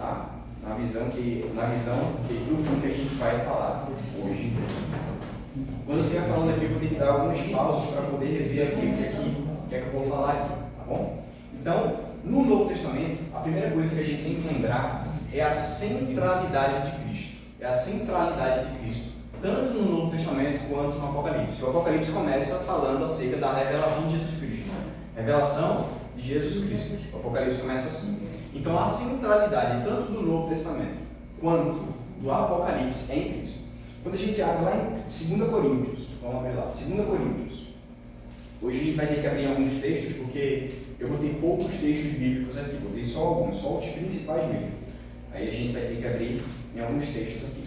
tá? Na visão que do fim que a gente vai falar hoje. Quando eu estiver falando aqui, eu vou ter que dar algumas pausas para poder rever aqui o que é que eu vou falar aqui, tá bom? Então, no Novo Testamento, a primeira coisa que a gente tem que lembrar é a centralidade de Cristo. É a centralidade de Cristo, tanto no Novo Testamento quanto no Apocalipse. O Apocalipse começa falando acerca da revelação de Jesus Cristo. Revelação de Jesus Cristo. O Apocalipse começa assim. Então, a centralidade tanto do Novo Testamento quanto do Apocalipse em Cristo. Quando a gente abre lá em 2 Coríntios, vamos abrir lá, 2 Coríntios. Hoje a gente vai ter que abrir alguns textos, porque eu botei poucos textos bíblicos aqui, botei só alguns, só os principais bíblicos. Aí a gente vai ter que abrir em alguns textos aqui.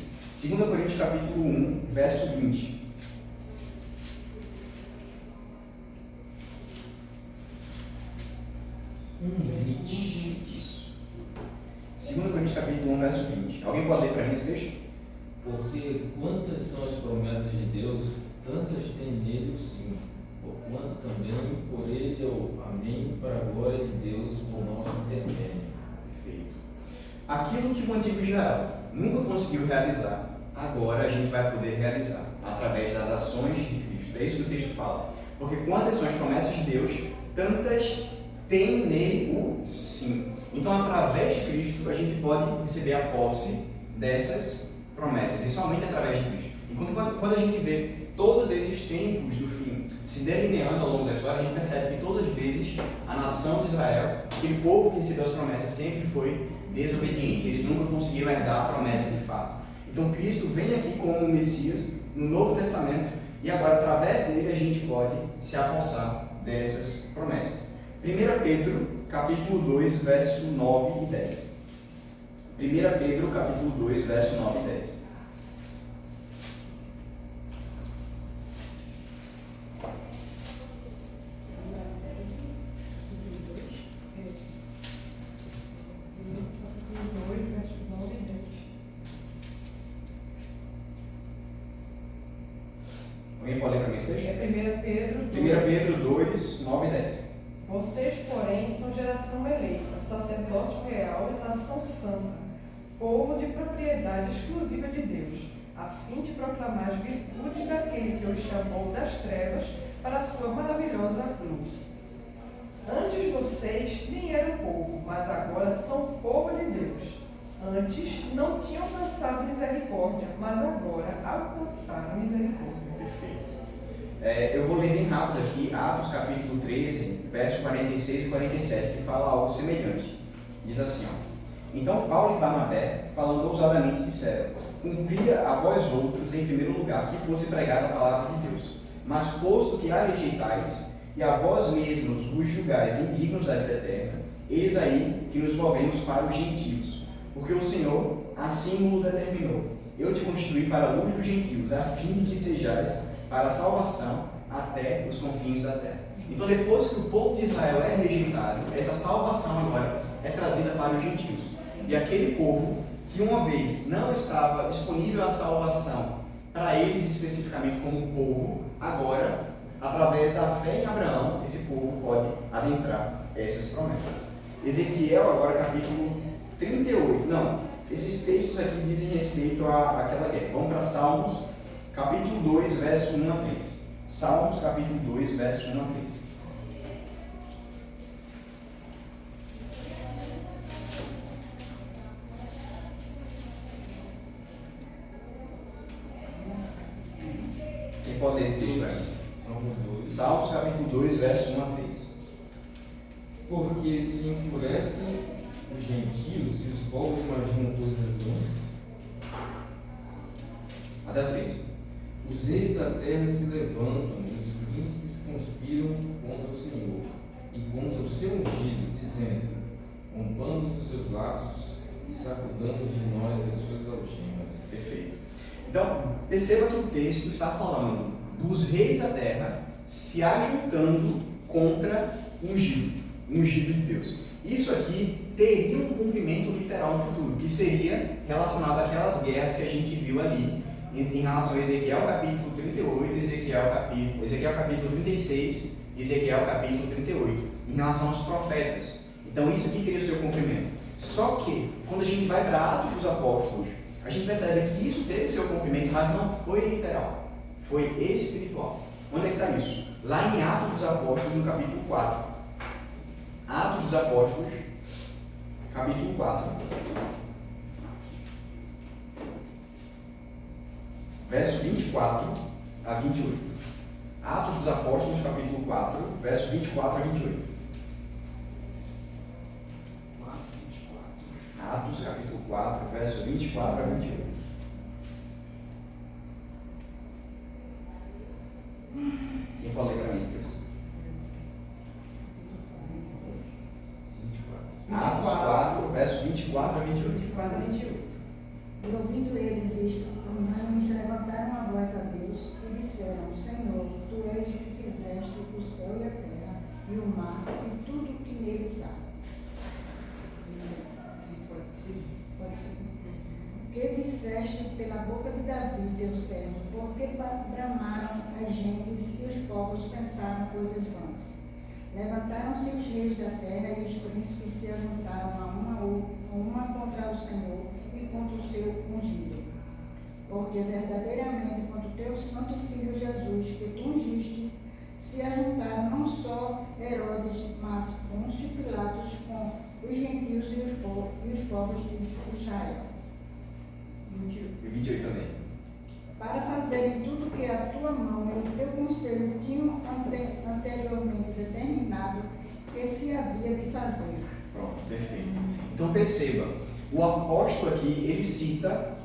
2 Coríntios capítulo 1, verso 20. Isso. 2 Coríntios capítulo 1, verso 20. Alguém pode ler para mim esse texto? Porque quantas são as promessas de Deus, tantas tem nele o sim. Porquanto também por ele é o amém para a glória de Deus por nosso intermédio. Perfeito. Aquilo que o antigo Israel nunca conseguiu realizar, agora a gente vai poder realizar através das ações de Cristo. É isso que o texto fala. Porque quantas são as promessas de Deus, tantas tem nele o sim. Então, através de Cristo, a gente pode receber a posse dessas promessas, e somente através de Cristo. Enquanto quando a gente vê todos esses tempos do fim se delineando ao longo da história, a gente percebe que todas as vezes a nação de Israel, aquele povo que recebeu as promessas, sempre foi desobediente. Eles nunca conseguiram herdar a promessa de fato. Então Cristo vem aqui como um Messias no Novo Testamento, e agora através dele a gente pode se apossar dessas promessas. 1 Pedro capítulo 2, verso 9 e 10. 1 Pedro capítulo 2, verso 9 e 10. Alguém pode ler para mim esse texto? É 1 Pedro 2, 9 e 10. Vocês, porém, são geração eleita, sacerdócio real e nação santa, povo de propriedade exclusiva de Deus, a fim de proclamar as virtudes daquele que os chamou das trevas para a sua maravilhosa luz. Antes vocês nem eram povo, mas agora são povo de Deus. Antes não tinham alcançado misericórdia, mas agora alcançaram misericórdia. Perfeito. Eu vou ler bem rápido aqui, Atos capítulo 13, verso 46 e 47, que fala algo semelhante. Diz assim, ó: Então Paulo e Barnabé, falando ousadamente, disseram: Cumpria a vós outros, em primeiro lugar, que fosse pregada a palavra de Deus. Mas posto que a rejeitais, e a vós mesmos vos julgais indignos da vida eterna, eis aí que nos movemos para os gentios. Porque o Senhor assim o determinou: Eu te constituí para a luz dos gentios, a fim de que sejais para a salvação até os confins da terra. Então, depois que o povo de Israel é rejeitado, essa salvação agora é trazida para os gentios. E aquele povo que uma vez não estava disponível a salvação para eles especificamente como povo, agora, através da fé em Abraão, esse povo pode adentrar essas promessas. Ezequiel, agora capítulo 38. Não, esses textos aqui dizem respeito àquela guerra. Vamos para Salmos, capítulo 2, verso 1 a 3. Salmos, capítulo 2, verso 1 a 3. Quem pode ler esse texto aí? Salmos, capítulo 2, verso 1 a 3. Porque se enfurecem os gentios e os povos imaginam coisas ruins. Até 3. Os reis da terra se levantam e os príncipes conspiram contra o Senhor e contra o seu ungido, dizendo: rompamos os seus laços e sacudamos de nós as suas algemas. Perfeito. Então, perceba que o texto está falando dos reis da terra se ajuntando contra o ungido de Deus. Isso aqui teria um cumprimento literal no futuro, que seria relacionado àquelas guerras que a gente viu ali, em relação a Ezequiel capítulo 38, Ezequiel capítulo 36 e Ezequiel capítulo 38, em relação aos profetas. Então isso aqui teria o seu cumprimento. Só que, quando a gente vai para Atos dos Apóstolos, a gente percebe que isso teve seu cumprimento, mas não foi literal, foi espiritual. Onde é que está isso? Lá em Atos dos Apóstolos, no capítulo 4. Atos dos Apóstolos, capítulo 4. Verso 24 a 28. Atos dos Apóstolos, capítulo 4, verso 24 a 28. Atos, capítulo 4, verso 24 a 28. Quem pode ler para mim esse texto? 24. Atos 4, verso 24 a 28. 24 a 28. E ouvindo eles isto, unânimes levantaram a voz a Deus e disseram: Senhor, tu és o que fizeste o céu e a terra, e o mar, e tudo o que neles há. Pode ser. Que disseste pela boca de Davi, teu servo, porque bramaram as gentes e os povos pensaram coisas vãs. Levantaram-se os reis da terra e os príncipes se ajuntaram a uma contra o Senhor e contra o seu ungido. Porque verdadeiramente contra o teu santo filho Jesus, que tu ungiste, se ajuntaram não só Herodes, mas Pôncio Pilatos com os gentios e os povos de Israel. 28 também. Para fazerem tudo que a tua mão e o teu conselho tinham anteriormente determinado que se havia de fazer. Pronto, perfeito. Então perceba, o apóstolo aqui, ele cita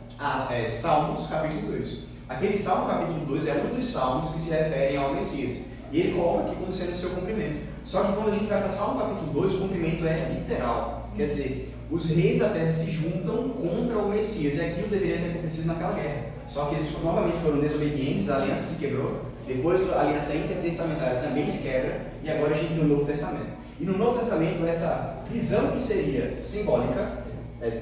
Salmos capítulo 2. Aquele Salmo capítulo 2 é um dos salmos que se referem ao Messias. E ele coloca aqui como sendo o seu cumprimento. Só que quando a gente vai para Salmo capítulo 2, o cumprimento é literal. Quer dizer, os reis da terra se juntam contra o Messias. E aquilo deveria ter acontecido naquela guerra. Só que eles novamente foram desobedientes, a aliança se quebrou. Depois a aliança intertestamentária também se quebra. E agora a gente tem o Novo Testamento. E no Novo Testamento, essa visão que seria simbólica,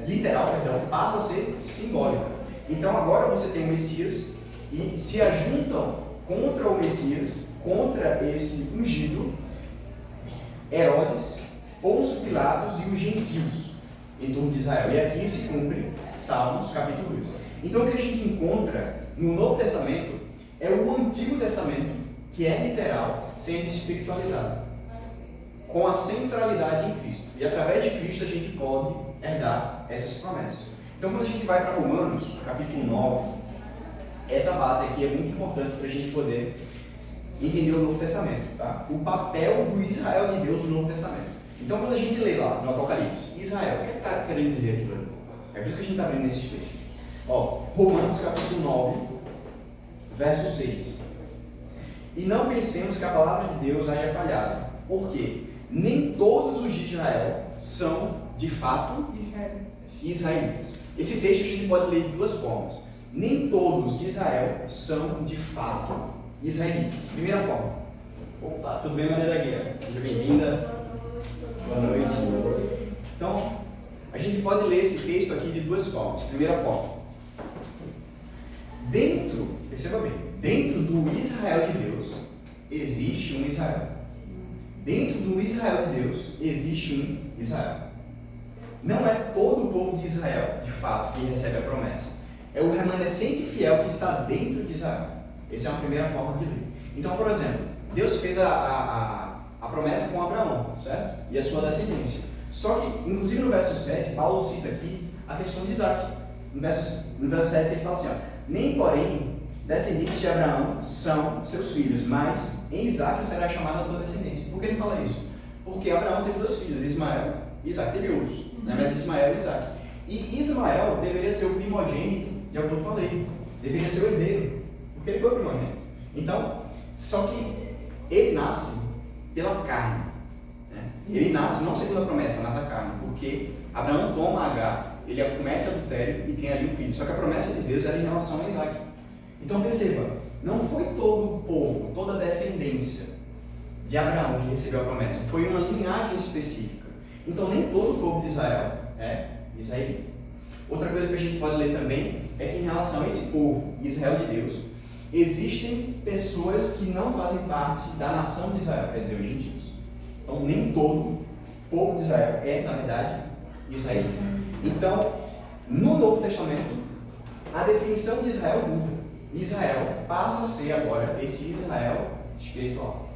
literal, perdão, passa a ser simbólica. Então agora você tem o Messias e se ajuntam contra o Messias, contra esse ungido, Herodes, Pôncio Pilatos e os gentios em torno de Israel. E aqui se cumpre Salmos capítulo 2. Então o que a gente encontra no Novo Testamento é o Antigo Testamento, que é literal, sendo espiritualizado, com a centralidade em Cristo. E através de Cristo a gente pode herdar essas promessas. Então quando a gente vai para Romanos, capítulo 9, essa base aqui é muito importante para a gente poder entender o Novo Testamento, tá? O papel do Israel de Deus no Novo Testamento. Então quando a gente lê lá no Apocalipse, Israel, o que está querendo dizer aquilo ali? É por isso que a gente está abrindo esses textos. Romanos capítulo 9, verso 6. E não pensemos que a palavra de Deus haja falhado, porque nem todos os de Israel são, de fato, israelitas. Esse texto a gente pode ler de duas formas. Nem todos de Israel são, de fato, israelitas. Primeira forma. Opa, tudo bem, Maria da Guerra? Seja bem-vinda. Boa noite. Então, a gente pode ler esse texto aqui de duas formas. Primeira forma. Perceba bem, dentro do Israel de Deus, existe um Israel. Dentro do Israel de Deus, existe um Israel. Não é todo o povo de Israel, de fato, que recebe a promessa. É o remanescente fiel que está dentro de Israel. Essa é uma primeira forma de ler. Então, por exemplo, Deus fez a promessa com Abraão, certo? E a sua descendência. Só que, inclusive no verso 7, Paulo cita aqui a questão de Isaac. No verso 7 ele fala assim, nem porém descendentes de Abraão são seus filhos, mas em Isaac será chamada a tua descendência. Por que ele fala isso? Porque Abraão teve dois filhos, Ismael e Isaac. Teve outros, mas Ismael e Isaac. E Ismael deveria ser o primogênito de acordo com a lei. Deveria ser o herdeiro, porque ele foi o primogênito. Então, só que ele nasce pela carne. Né? Ele nasce não segundo a promessa, mas a carne. Porque Abraão toma Agar, ele comete adultério e tem ali um filho. Só que a promessa de Deus era em relação a Isaac. Então perceba, não foi todo o povo, toda a descendência de Abraão que recebeu a promessa. Foi uma linhagem específica. Então nem todo o povo de Israel é israelita. Outra coisa que a gente pode ler também é que em relação a esse povo, Israel de Deus, existem pessoas que não fazem parte da nação de Israel, quer dizer, os gentios. Então nem todo o povo de Israel é, na verdade, israelita. Então, no Novo Testamento, a definição de Israel muda. Israel passa a ser agora esse Israel espiritual.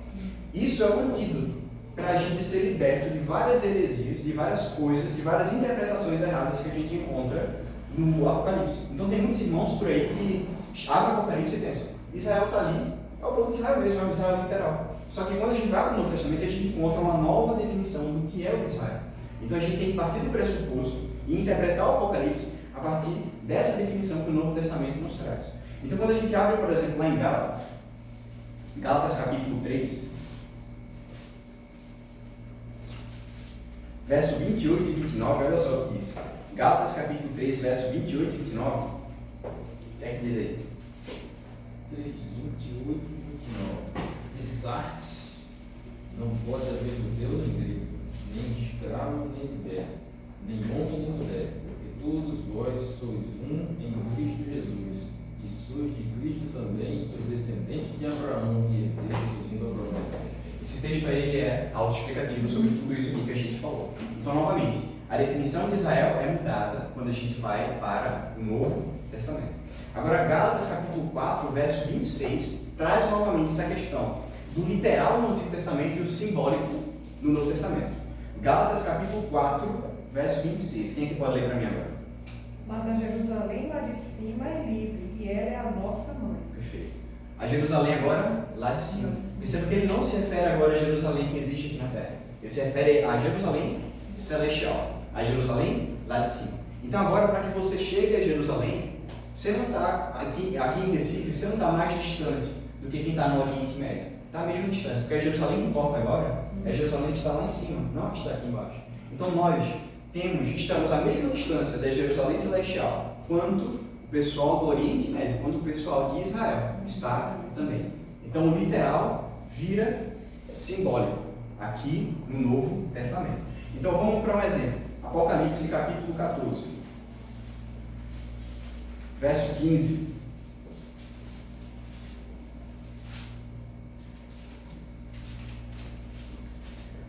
Isso é o antídoto para a gente ser liberto de várias heresias, de várias coisas, de várias interpretações erradas que a gente encontra no Apocalipse. Então tem muitos irmãos por aí que abrem o Apocalipse e pensam, Israel está ali, é o povo de Israel mesmo, é o Israel literal. Só que quando a gente vai para o Novo Testamento, a gente encontra uma nova definição do que é o Israel. Então a gente tem que partir do pressuposto e interpretar o Apocalipse a partir dessa definição que o Novo Testamento nos traz. Então quando a gente abre, por exemplo, lá em Gálatas capítulo 3, verso 28 e 29, olha só o que diz. Gálatas capítulo 3, verso 28 e 29. O que é que diz aí? 3, 28 e 29. Dissarte, não pode haver judeu nem grego, nem escravo nem liberto, nem homem nem mulher, porque todos vós sois um em Cristo Jesus, e sois de Cristo também, sois descendentes de Abraão e herdeiros segundo a promessa. Esse texto aí ele é autoexplicativo sobre tudo isso aqui que a gente falou. Então, novamente, a definição de Israel é mudada quando a gente vai para o Novo Testamento. Agora, Gálatas capítulo 4, verso 26, traz novamente essa questão do literal no Antigo Testamento e o simbólico no Novo Testamento. Gálatas capítulo 4, verso 26. Quem é que pode ler para mim agora? Mas a Jerusalém lá de cima é livre, e ela é a nossa mãe. Perfeito. A Jerusalém agora, lá de cima. Perceba que ele não se refere agora a Jerusalém que existe aqui na Terra. Ele se refere a Jerusalém celestial. A Jerusalém lá de cima. Então agora, para que você chegue a Jerusalém, você não está aqui em Recife, você não está mais distante do que quem está no Oriente Médio. Está a mesma distância, porque a Jerusalém que importa agora é a Jerusalém que está lá em cima, não a que está aqui embaixo. Então nós estamos à mesma distância da Jerusalém celestial quanto o pessoal do Oriente Médio, quanto o pessoal de Israel está também. Então o literal vira simbólico aqui no Novo Testamento. Então vamos para um exemplo. Apocalipse capítulo 14, verso 15.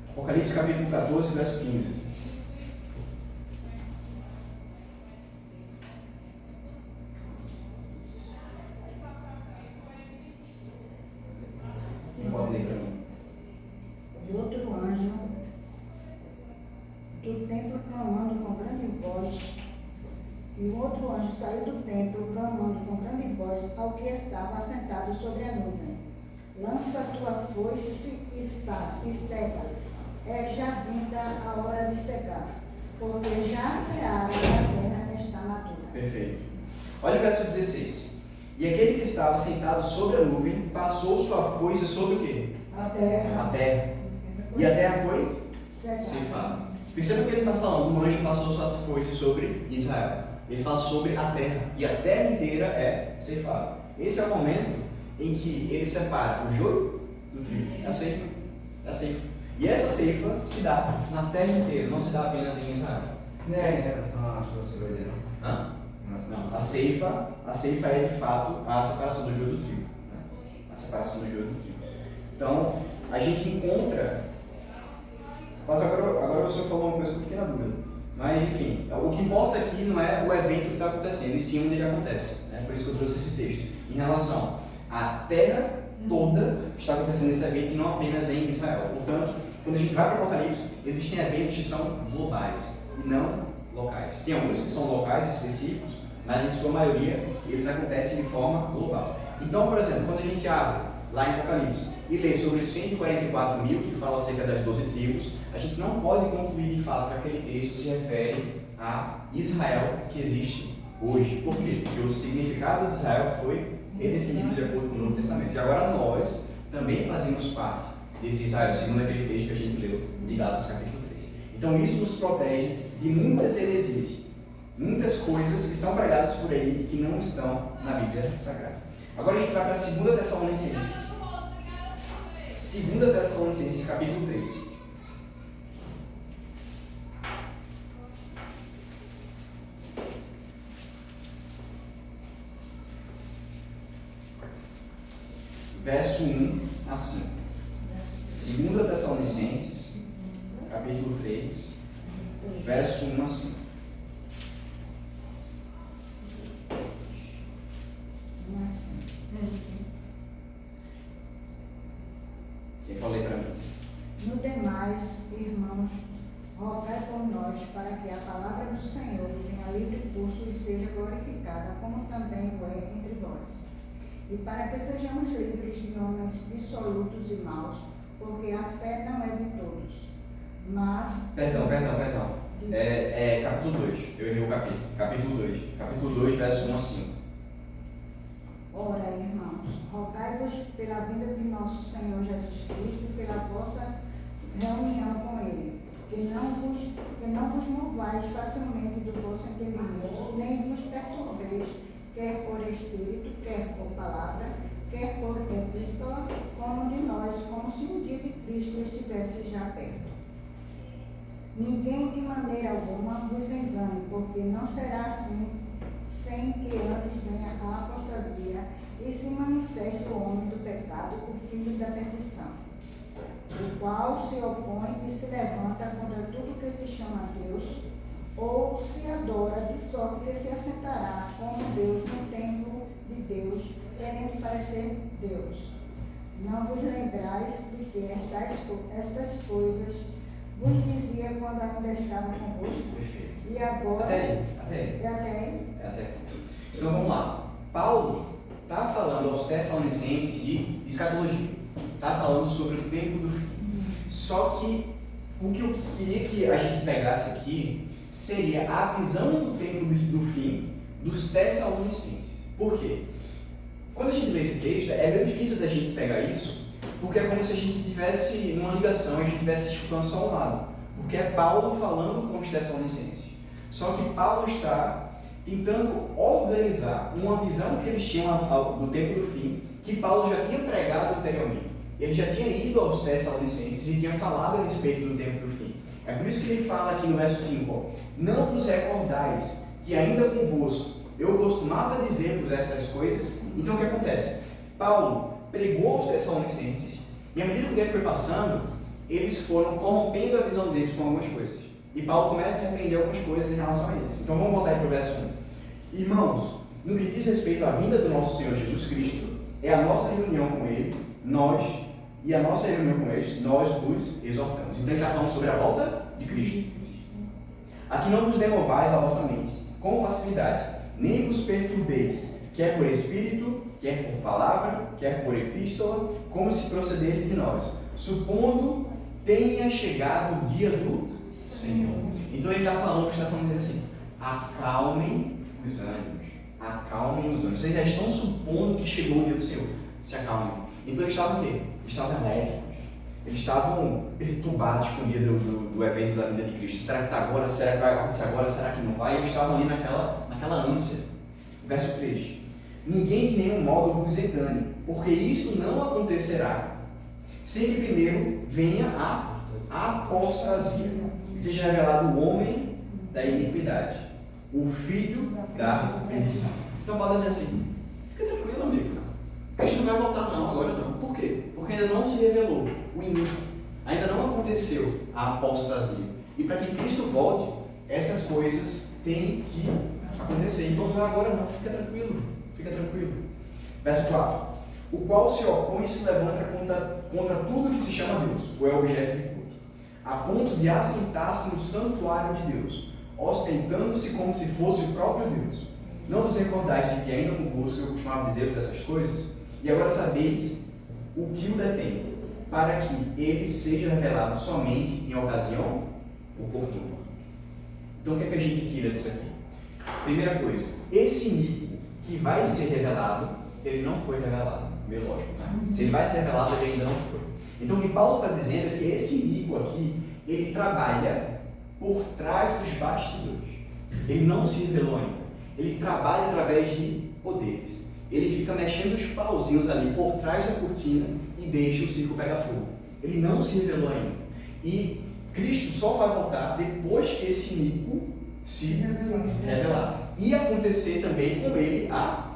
Apocalipse capítulo 14, verso 15. Quem pode ler para mim? E outro anjo do templo clamando com grande voz, e um outro anjo saiu do templo clamando com grande voz ao que estava assentado sobre a nuvem: lança tua foice e seca, é já vinda a hora de secar, porque já a seara da terra está madura. Perfeito. Olha o verso 16. E aquele que estava sentado sobre a nuvem passou sua foice sobre o quê? A terra. A terra. E a terra foi Secada. ceifada. Perceba que ele está falando, o anjo passou sua foice sobre Israel. Ele fala sobre a terra. E a terra inteira é ceifada. Esse é o momento em que ele separa o joio do trigo. É a ceifa. É a ceifa. E essa ceifa se dá na terra inteira, não se dá apenas em Israel. Não é em relação à sua segurança, não? Hã? Não, A ceifa é de fato a separação do joio do trigo. Né? A separação do joio do trigo. Então, a gente encontra. Mas agora o senhor falou uma coisa que eu fiquei na dúvida. Mas, enfim, o que importa aqui não é o evento que está acontecendo, e sim onde ele acontece. Né? Por isso que eu trouxe esse texto. Em relação à terra toda, está acontecendo esse evento e não apenas em Israel. Portanto, quando a gente vai para o Apocalipse, existem eventos que são globais e não locais. Tem alguns que são locais específicos, mas em sua maioria eles acontecem de forma global. Então, por exemplo, quando a gente abre lá em Apocalipse e lê sobre os 144 mil, que fala acerca das 12 tribos, a gente não pode concluir de fato que aquele texto se refere a Israel que existe hoje. Por quê? Porque o significado de Israel foi redefinido de acordo com o Novo Testamento. E agora nós também fazemos parte desse Israel, segundo aquele texto que a gente leu de Gálatas capítulo 3. Então isso nos protege de muitas heresias, muitas coisas que são pregadas por aí e que não estão na Bíblia Sagrada. Agora a gente vai para 2 Tessalonicenses. 2 Tessalonicenses capítulo 3. Verso 1 a 5. 2 Tessalonicenses, capítulo 3, verso 1 a 5. Assim. Quem falei para mim? No demais, irmãos, rogai por nós para que a palavra do Senhor tenha livre curso e seja glorificada, como também o é entre vós. E para que sejamos livres de homens dissolutos e maus, porque a fé não é de todos, mas... Perdão. Capítulo 2. Eu errei o capítulo. Capítulo 2. Capítulo 2, verso 1 a 5. Ora, irmãos, rogai-vos pela vinda de nosso Senhor Jesus Cristo e pela vossa reunião com Ele, que não vos movais facilmente do vosso entendimento, nem vos perturbeis, quer por espírito, quer por palavra, quer por epístola, como de nós, como se o dia de Cristo estivesse já perto. Ninguém de maneira alguma vos engane, porque não será assim, sem que antes venha a apostasia e se manifeste o homem do pecado, o filho da perdição, o qual se opõe e se levanta contra tudo que se chama Deus, ou se adora, de sorte que se assentará como Deus no templo de Deus, querendo parecer Deus. Não vos lembrais de que estas coisas vos dizia quando ainda estava convosco? Perfeito. E agora... Até aí. Então vamos lá. Paulo está falando aos Tessalonicenses de escatologia. Está falando sobre o tempo do fim. Só que o que eu queria que a gente pegasse aqui seria a visão do tempo do fim dos Tessalonicenses. Por quê? Quando a gente lê esse texto, é bem difícil da gente pegar isso, porque é como se a gente tivesse numa ligação e a gente estivesse escutando só um lado. Porque é Paulo falando com os Tessalonicenses. Só que Paulo está tentando organizar uma visão que eles tinham do tempo do fim, que Paulo já tinha pregado anteriormente. Ele já tinha ido aos Tessalonicenses e tinha falado a respeito do tempo do fim. É por isso que ele fala aqui no verso 5, não vos recordais que ainda convosco eu costumava dizer-vos essas coisas. Então o que acontece? Paulo pregou aos Tessalonicenses e à medida que o tempo foi passando, eles foram corrompendo a visão deles com algumas coisas. E Paulo começa a repreender algumas coisas em relação a eles. Então vamos voltar aí para o verso 1. Irmãos, no que diz respeito à vinda do nosso Senhor Jesus Cristo, é a nossa reunião com Ele, nós vos exortamos. Então ele está falando sobre a volta de Cristo. Aqui não vos demovais a vossa mente, com facilidade, nem vos perturbeis, quer por espírito, quer por palavra, quer por epístola, como se procedesse de nós, supondo tenha chegado o dia do Senhor. Então ele está falando assim, acalmem os ânimos, acalmem os ânimos. Vocês já estão supondo que chegou o dia do Senhor, se acalmem. Então eles estavam o quê? Eles estavam elétricos, eles estavam perturbados com o dia do evento da vinda de Cristo. Será que está agora? Será que vai acontecer agora? Será que não vai? E eles estavam ali naquela ânsia. Verso 3. Ninguém de nenhum modo vos engane, porque isso não acontecerá, sem que primeiro venha a apostasia, e seja revelado o homem da iniquidade, o filho da perdição. Então pode dizer assim, fica tranquilo, amigo, Cristo não vai voltar não, agora não. Por quê? Porque ainda não se revelou o iníquo, ainda não aconteceu a apostasia. E para que Cristo volte, essas coisas têm que acontecer. Então não é agora não, fica tranquilo. Verso 4. O qual se opõe e se levanta contra tudo que se chama Deus, ou é objeto de culto, a ponto de assentar-se no santuário de Deus, ostentando-se como se fosse o próprio Deus. Não vos recordais de que ainda convosco eu costumava dizer-vos essas coisas? E agora sabeis o que o detém, para que ele seja revelado somente em ocasião oportuna. Então o que é que a gente tira disso aqui? Primeira coisa, esse iníquo que vai ser revelado, ele não foi revelado, meio lógico, né? Se ele vai ser revelado, ele ainda não foi. Então o que Paulo está dizendo é que esse iníquo aqui, ele trabalha por trás dos bastidores. Ele não se revelou ainda. Ele trabalha através de poderes. Ele fica mexendo os pauzinhos ali por trás da cortina e deixa o circo pegar fogo. Ele não se revelou ainda. E Cristo só vai voltar depois que esse iníquo se revelar. E acontecer também com ele a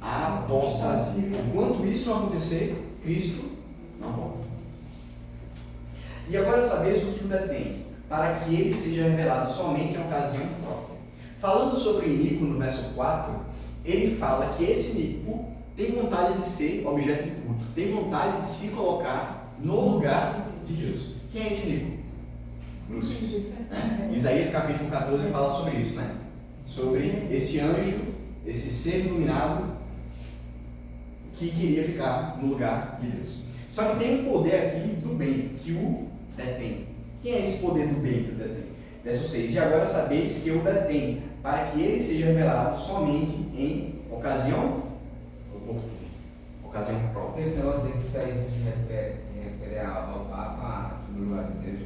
apostasia. Enquanto isso não acontecer, Cristo não volta. E agora sabeis o que o detém, para que ele seja revelado somente em ocasião própria. Falando sobre o iníquo no verso 4, ele fala que esse iníquo tem vontade de ser objeto de culto, tem vontade de se colocar no lugar de Deus. Quem é esse iníquo? Lúcifer. Né? Isaías capítulo 14 fala sobre isso, né? Sobre esse anjo, esse ser iluminado que queria ficar no lugar de Deus. Só que tem um poder aqui do bem que o detém. Quem é esse poder do bem que o detém? Verso 6. E agora sabeis que eu o detém, para que ele seja revelado somente em ocasião oportuna. Ocasião própria. Esse negócio de que isso aí se refere ao Papa, no lugar de Deus?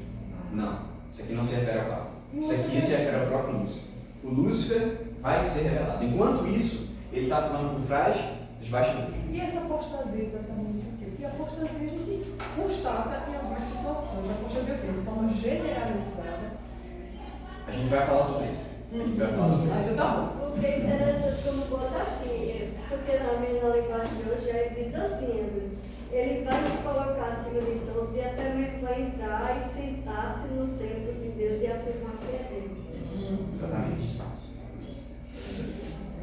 Não, isso aqui não se refere ao Papa. Isso aqui se refere ao próprio Lúcifer. O Lúcifer vai ser revelado. Enquanto isso, ele está atuando por trás dos bastidores. E essa apostasia exatamente o quê? Porque a apostasia a gente constata em algumas situações. A apostasia de forma generalizada. A gente vai falar sobre isso. A gente vai falar sobre Mas isso. tá bom. O que é interessante como bota aqui, porque na minha linguagem de hoje ele diz assim, ele vai se colocar acima de todos e até mesmo vai entrar e sentar-se no templo de Deus e afirmar que é Deus. Isso, exatamente.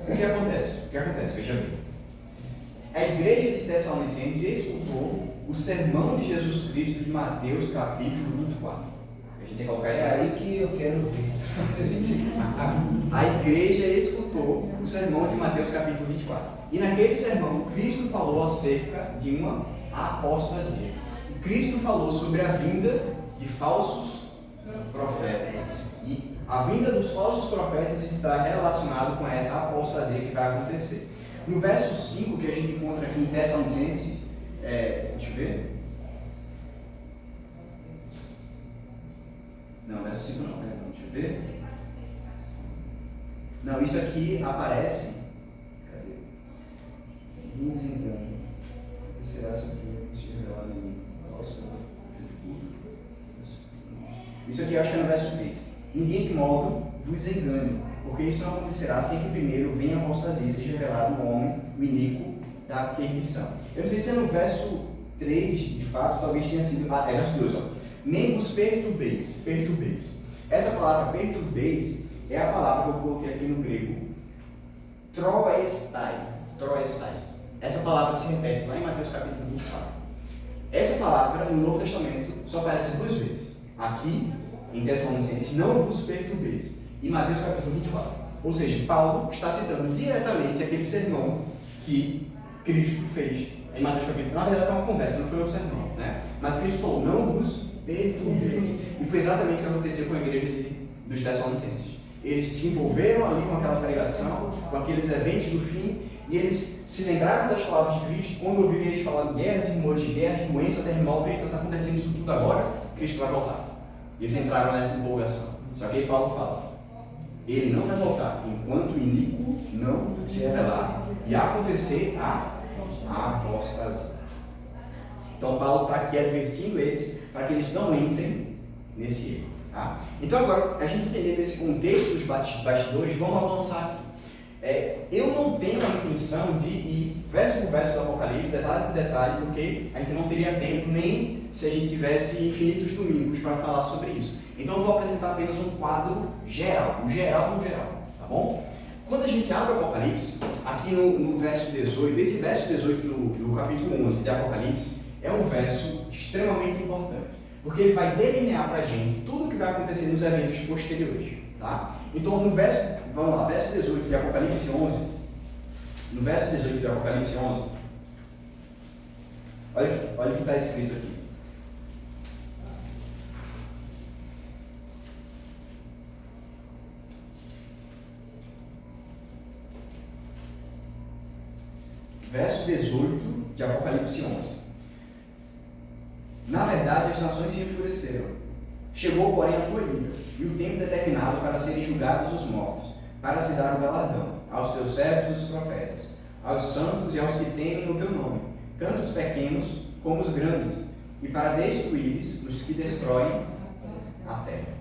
O que acontece? O que acontece? Veja bem. A igreja de Tessalonicenses escutou o sermão de Jesus Cristo de Mateus capítulo 24. A gente tem que colocar isso É aí aqui. que eu quero ver. A igreja escutou o sermão de Mateus capítulo 24. E naquele sermão, Cristo falou acerca de uma apostasia. Cristo falou sobre a vinda de falsos profetas. E a vinda dos falsos profetas está relacionado com essa apostasia que vai acontecer. No verso 5 que a gente encontra aqui em Tessalonicenses, deixa eu ver. Não, verso 5 não, perdão, deixa eu ver. Não, isso aqui aparece. Cadê? Nos engano. Será sobre se revelar em mim? Nossa, isso aqui eu acho que é no verso 3. Ninguém de modo vos engane, porque isso não acontecerá sem que primeiro venha a apostasia e seja revelado no homem o iníquo da perdição. Eu não sei se é no verso 3, de fato, talvez tenha sido. É verso 2, ó. Nem vos perturbeis. Essa palavra perturbeis é a palavra que eu coloquei aqui no grego, troestai. Essa palavra se repete lá em Mateus capítulo 24. Essa palavra no Novo Testamento só aparece 2 vezes. Aqui, em Tessalonicenses, não vos perturbeis. E Mateus capítulo 24. Ou seja, Paulo está citando diretamente aquele sermão que Cristo fez em Mateus capítulo. Na verdade foi uma conversa, não foi um sermão, né? Mas Cristo falou, não vos perturbeis. E foi exatamente o que aconteceu com a igreja dos Tessalonicenses. Eles se envolveram ali com aquela pregação, com aqueles eventos do fim, e eles se lembraram das palavras de Cristo. Quando ouviram eles falar de guerras e rumores de guerras, doença, terremoto, eita, está acontecendo isso tudo agora, Cristo vai voltar. E eles entraram nessa empolgação. Só que aí Paulo fala, ele não vai voltar enquanto o iníquo não se revelar e acontecer a apostasia. Então Paulo está aqui advertindo eles para que eles não entrem nesse erro. Tá? Então agora, a gente entendendo esse contexto dos bastidores, vamos avançar aqui. Eu não tenho a intenção de ir verso por verso do Apocalipse, detalhe por detalhe, porque a gente não teria tempo nem se a gente tivesse infinitos domingos para falar sobre isso. Então eu vou apresentar apenas um quadro geral, o geral no geral, tá bom? Quando a gente abre o Apocalipse, aqui no verso 18, esse verso 18 do capítulo 11 de Apocalipse é um verso extremamente importante, porque ele vai delinear para a gente tudo o que vai acontecer nos eventos posteriores, tá? Então no verso, vamos lá, verso 18 de Apocalipse 11, no verso 18 de Apocalipse 11, olha o que está escrito aqui. Verso 18 de Apocalipse 11. Na verdade, as nações se enfureceram. Chegou, porém, a tua ira, e o tempo determinado para serem julgados os mortos, para se dar o galardão aos teus servos os profetas, aos santos e aos que temem o teu nome, tanto os pequenos como os grandes, e para destruires os que destroem a terra.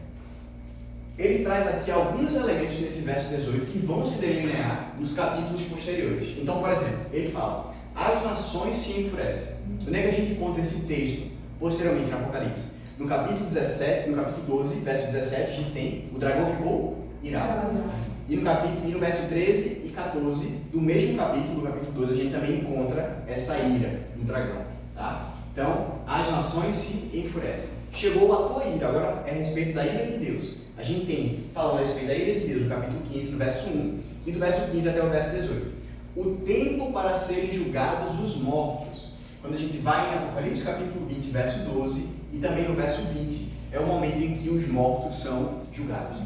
Ele traz aqui alguns elementos nesse verso 18 que vão se delinear nos capítulos posteriores. Então, por exemplo, ele fala, as nações se enfurecem. Onde é que a gente encontra esse texto posteriormente no Apocalipse? No capítulo 12, verso 17, a gente tem o dragão ficou irado. E no verso 13 e 14 do mesmo capítulo, do capítulo 12, a gente também encontra essa ira do dragão. Tá? Então, as nações se enfurecem. Chegou a tua ira, agora é a respeito da ira de Deus. A gente tem, falando a respeito da ira de Deus, no capítulo 15, no verso 1, e do verso 15 até o verso 18. O tempo para serem julgados os mortos. Quando a gente vai em Apocalipse capítulo 20, verso 12, e também no verso 20, é o momento em que os mortos são julgados.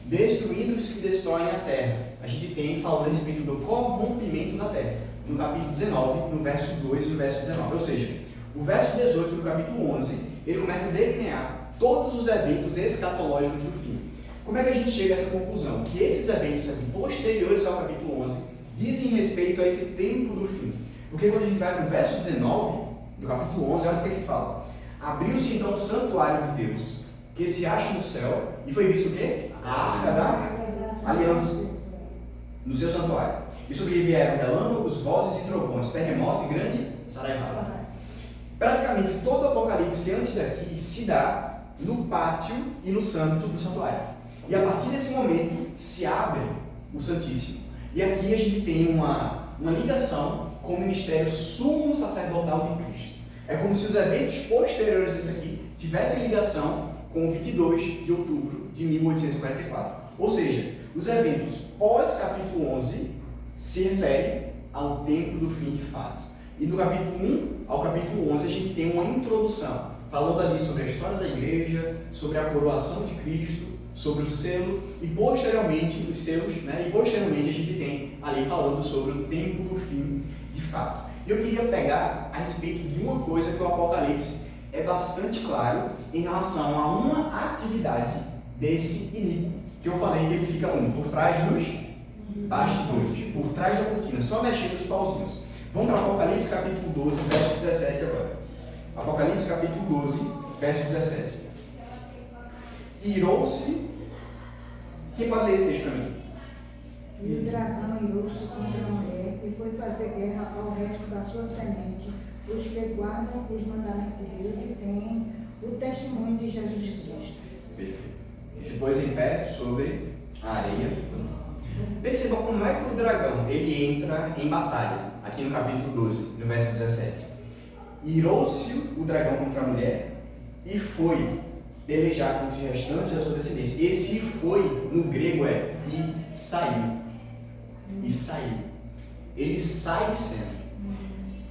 Destruindo os que destroem a terra. A gente tem falando a respeito do corrompimento da terra, no capítulo 19, no verso 2 e no verso 19. Ou seja, o verso 18 do capítulo 11, ele começa a delinear todos os eventos escatológicos do fim. Como é que a gente chega a essa conclusão? Que esses eventos aqui, posteriores ao capítulo 11, dizem respeito a esse tempo do fim. Porque quando a gente vai para o verso 19 do capítulo 11, olha o que ele fala. Abriu-se então o santuário de Deus, que se acha no céu, e foi visto o quê? A arca da aliança, no seu santuário. E sobre ele vieram relâmpagos, vozes e trovões, terremoto e grande saraivada. Praticamente todo o Apocalipse antes daqui se dá no pátio e no santo do santuário. E a partir desse momento se abre o Santíssimo. E aqui a gente tem uma ligação com o ministério sumo sacerdotal de Cristo. É como se os eventos posteriores a esse aqui tivessem ligação com o 22 de outubro de 1844. Ou seja, os eventos pós-capítulo 11 se referem ao tempo do fim de fato. E do capítulo 1 ao capítulo 11 a gente tem uma introdução, falando ali sobre a história da igreja, sobre a coroação de Cristo, sobre o selo, e posteriormente os selos, né? E posteriormente a gente tem ali falando sobre o tempo do fim de fato. E eu queria pegar a respeito de uma coisa que o Apocalipse é bastante claro em relação a uma atividade desse iníquo, que eu falei que ele fica por trás dos bastidores, por trás da cortina, só mexendo os pauzinhos. Vamos para Apocalipse capítulo 12, verso 17 agora. Apocalipse capítulo 12, verso 17. Irou-se. Quem pode ler esse texto para mim? E o dragão irou-se contra a mulher e foi fazer guerra ao resto da sua semente, os que guardam os mandamentos de Deus e têm o testemunho de Jesus Cristo. Perfeito. E se pôs em pé sobre a areia. Perceba como é que o dragão ele entra em batalha, aqui no capítulo 12, no verso 17. Irou-se o dragão contra a mulher e foi pelejar contra os restantes da sua descendência. Esse foi, no grego, é e saiu. E saiu. Ele sai de cena.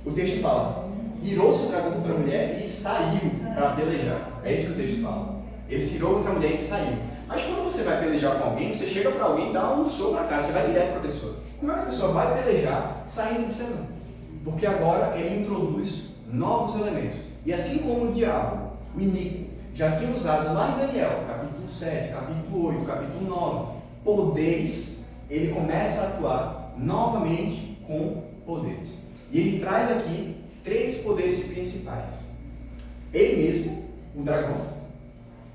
O texto fala, irou-se o dragão contra a mulher e saiu para pelejar. É isso que o texto fala. Ele se irou contra a mulher e saiu. Mas quando você vai pelejar com alguém, você chega para alguém e dá um soco na cara, você vai direto para a pessoa. Como é que a pessoa vai pelejar saindo de cena? Porque agora ele introduz novos elementos. E assim como o diabo, o iníquo, já tinha usado lá em Daniel, capítulo 7, capítulo 8, capítulo 9, poderes, ele começa a atuar novamente com poderes. E ele traz aqui 3 poderes principais. Ele mesmo, o dragão,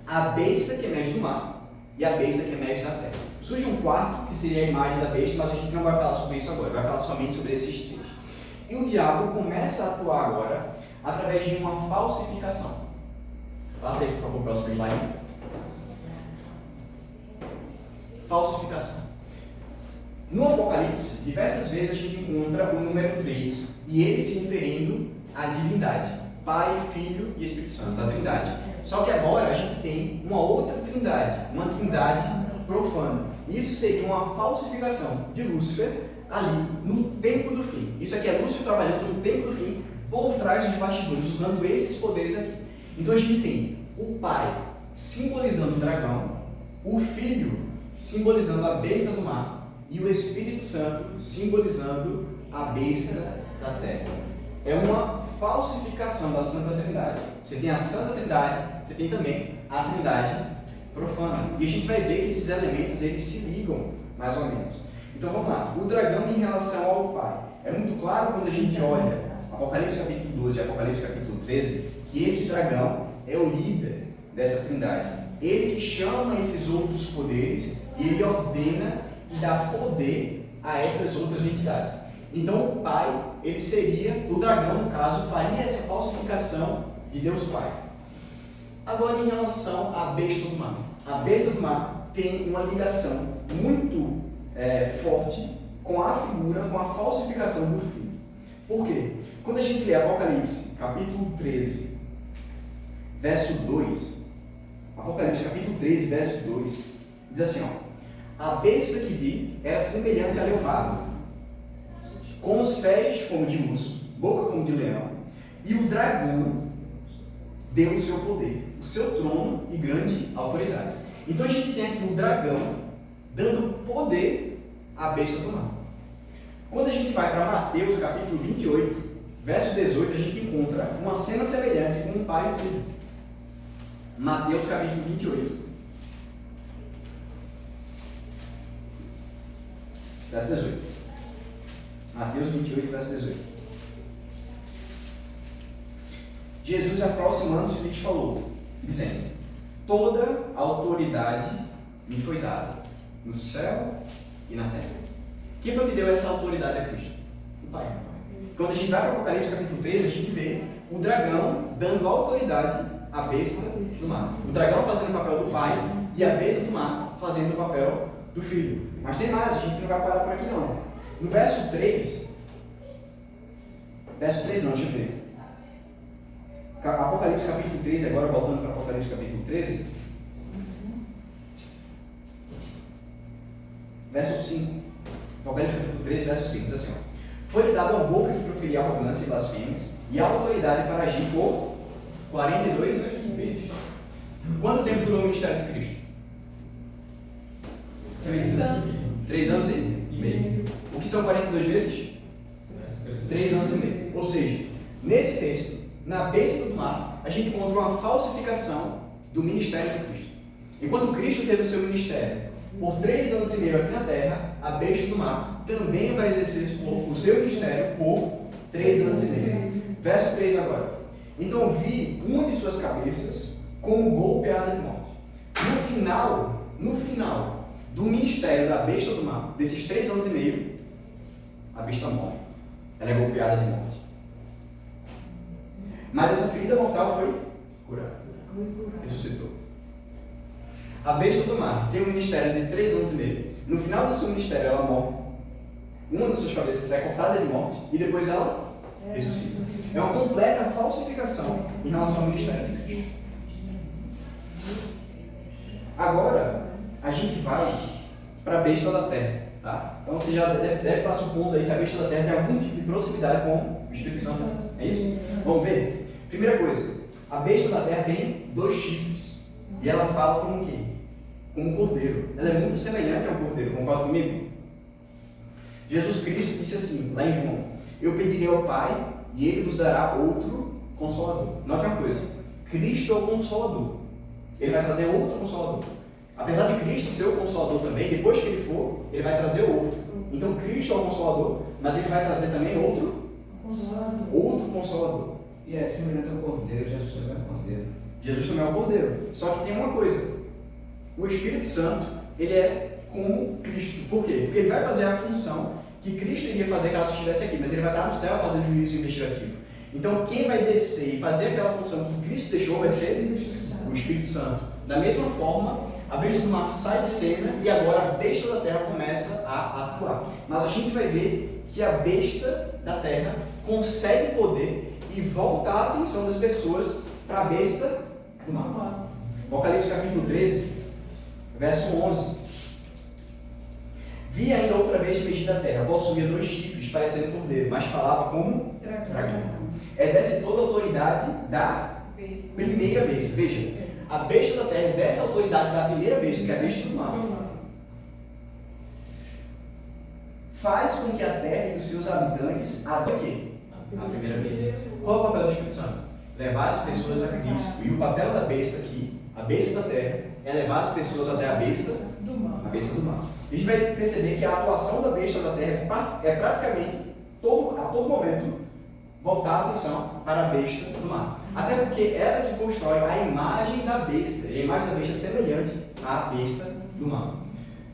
a besta que emerge do mar e a besta que emerge da terra. Surge um quarto, que seria a imagem da besta, mas a gente não vai falar sobre isso agora, vai falar somente sobre esses 3. E o diabo começa a atuar agora através de uma falsificação. Passa aí, por favor, o próximo slide. Falsificação. No Apocalipse, diversas vezes a gente encontra o número 3 e ele se referindo à divindade, Pai, Filho e Espírito Santo, a Trindade. Só que agora a gente tem uma outra trindade, uma trindade profana. Isso seria uma falsificação de Lúcifer ali no tempo do fim. Isso aqui é Lúcifer trabalhando no tempo do fim, por trás dos bastidores, usando esses poderes aqui. Então a gente tem o Pai simbolizando o dragão, o Filho simbolizando a besta do mar e o Espírito Santo simbolizando a besta da terra. É uma falsificação da Santa Trindade. Você tem a Santa Trindade, você tem também a Trindade profana. E a gente vai ver que esses elementos eles se ligam mais ou menos. Então vamos lá. O dragão em relação ao Pai. É muito claro quando a gente olha Apocalipse capítulo 12 e Apocalipse capítulo 13 que esse dragão é o líder dessa Trindade. Ele que chama esses outros poderes e ele ordena e dá poder a essas outras entidades. Então o Pai, ele seria, o dragão no caso, faria essa falsificação de Deus Pai. Agora, em relação à besta do mar. A besta do mar tem uma ligação muito forte com a figura, com a falsificação do filho. Por quê? Quando a gente lê Apocalipse, capítulo 13, verso 2, Apocalipse, capítulo 13, verso 2, diz assim, ó: a besta que vi era semelhante a leopardo, com os pés como de urso, boca como de leão, e o dragão deu o seu poder, o seu trono e grande autoridade. Então a gente tem aqui o dragão dando poder à besta do mar. Quando a gente vai para Mateus capítulo 28, verso 18, a gente encontra uma cena semelhante com um pai e filho. Mateus capítulo 28, verso 18. Mateus 28, verso 18. Jesus, aproximando-se, lhes falou, dizendo: toda a autoridade me foi dada, no céu e na terra. Quem foi que deu essa autoridade a Cristo? O Pai. Quando a gente vai para o Apocalipse capítulo 13, a gente vê o dragão dando autoridade à besta do mar. O dragão fazendo o papel do pai e a besta do mar fazendo o papel do filho. Mas tem mais, a gente não vai parar por aqui não. No verso 3 não, deixa eu ver. Apocalipse capítulo 13, agora voltando para Apocalipse capítulo 13. Verso 5. Apocalipse capítulo 13, verso 5, diz assim, ó: foi-lhe dado a boca que proferia arrogância e blasfêmias, e a autoridade para agir por 42 vezes. Quanto tempo durou o ministério de Cristo? 3 anos. 3 anos e meio. O que são 42 vezes? 3 anos e meio. Ou seja, nesse texto, na besta do mar, a gente encontra uma falsificação do ministério de Cristo. Enquanto Cristo teve o seu ministério por 3 anos e meio aqui na terra, a besta do mar também vai exercer o seu ministério por 3 anos e meio. Verso 3 agora. Então vi uma de suas cabeças como golpeada de morte. No final do ministério da besta do mar, desses 3 anos e meio, a besta morre. Ela é golpeada de morte. Mas essa ferida mortal foi curada. Ressuscitou. A besta do mar tem um ministério de 3 anos e meio. No final do seu ministério ela morre. Uma das suas cabeças é cortada de morte e depois ela ressuscita. É uma completa falsificação em relação ao ministério de Cristo. Agora, a gente vai para a besta da terra. Tá? Então você já deve estar supondo aí que a besta da terra tem algum tipo de proximidade com o Espírito Santo. É isso? Vamos ver? Primeira coisa, a besta da terra tem 2 chifres. E ela fala como o quê? Como um cordeiro. Ela é muito semelhante a um cordeiro. Concorda comigo? Jesus Cristo disse assim, lá em João: eu pedirei ao Pai e Ele vos dará outro Consolador. Note uma coisa, Cristo é o Consolador. Ele vai trazer outro Consolador. Apesar de Cristo ser o Consolador também, depois que Ele for, Ele vai trazer outro. Então Cristo é o Consolador, mas Ele vai trazer também outro Consolador. E é semelhante ao cordeiro, Jesus também é cordeiro. Jesus também é o Cordeiro. Só que tem uma coisa, o Espírito Santo, ele é como Cristo. Por quê? Porque ele vai fazer a função que Cristo iria fazer caso estivesse aqui, mas ele vai estar no céu fazendo juízo investigativo. Então quem vai descer e fazer aquela função que Cristo deixou vai ser o Espírito Santo. Da mesma forma, a besta do mar sai de cena e agora a besta da terra começa a atuar. Mas a gente vai ver que a besta da terra consegue poder e volta a atenção das pessoas para a besta do mar. Apocalipse capítulo 13, verso 11. Vi ainda outra besta emergir da terra, possuía 2 chifres, parecendo cordeiro, mas falava como dragão. Exerce toda a autoridade da primeira besta. Veja, a besta da terra exerce a autoridade da primeira besta, que é a besta do mar. Faz com que a terra e os seus habitantes adorem o quê? A primeira besta. Qual é o papel do Espírito Santo? Levar as pessoas a Cristo. E o papel da besta aqui, a besta da terra, é levar as pessoas até a besta do mar. A gente vai perceber que a atuação da besta da terra é praticamente a todo momento voltar a atenção para a besta do mar. Até porque ela que constrói a imagem da besta. E a imagem da besta é semelhante à besta do mar.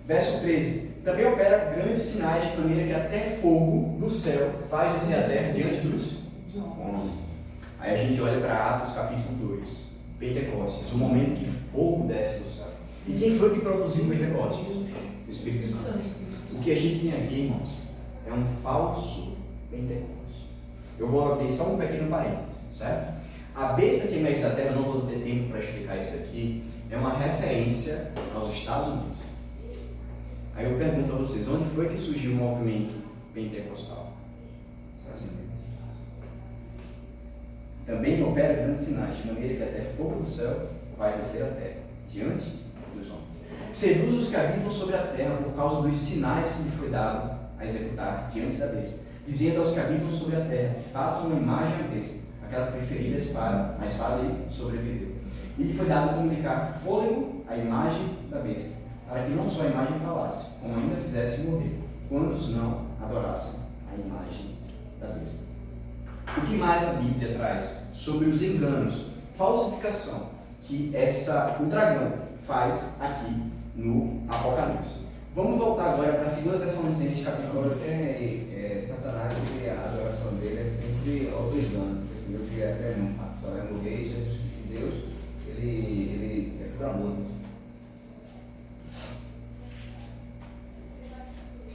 Verso 13. Também opera grandes sinais de maneira que até fogo no céu faz descer a terra diante dos homens. Aí a gente olha para Atos capítulo 2. Pentecostes, o momento que fogo desce do céu. E quem foi que produziu o Pentecostes? O Espírito Santo. O que a gente tem aqui, irmãos, é um falso Pentecostes. Eu vou abrir só um pequeno parênteses, certo? A besta que emerge da terra, eu não vou ter tempo para explicar isso aqui, é uma referência aos Estados Unidos. Aí eu pergunto a vocês, onde foi que surgiu o movimento pentecostal? Também opera grandes sinais, de maneira que até fogo do céu vai descer a terra, diante dos homens. Seduz os que habitam sobre a terra por causa dos sinais que lhe foi dado a executar diante da besta, dizendo aos que habitam sobre a terra que façam uma imagem à besta, aquela que foi ferida a espada lhe sobreviveu. E lhe foi dado a comunicar fôlego à imagem da besta, para que não só a imagem falasse, como ainda fizesse morrer, quantos não adorassem a imagem da besta. O que mais a Bíblia traz sobre os enganos, falsificação, que o dragão faz aqui no Apocalipse? Vamos voltar agora para 2 Tessalonicenses capítulo 1. Agora tem aí, Satanás, que a adoração dele é sempre autorizando, porque se Deus vier até a pessoa vai morrer, e Jesus Cristo de Deus, ele é por amor.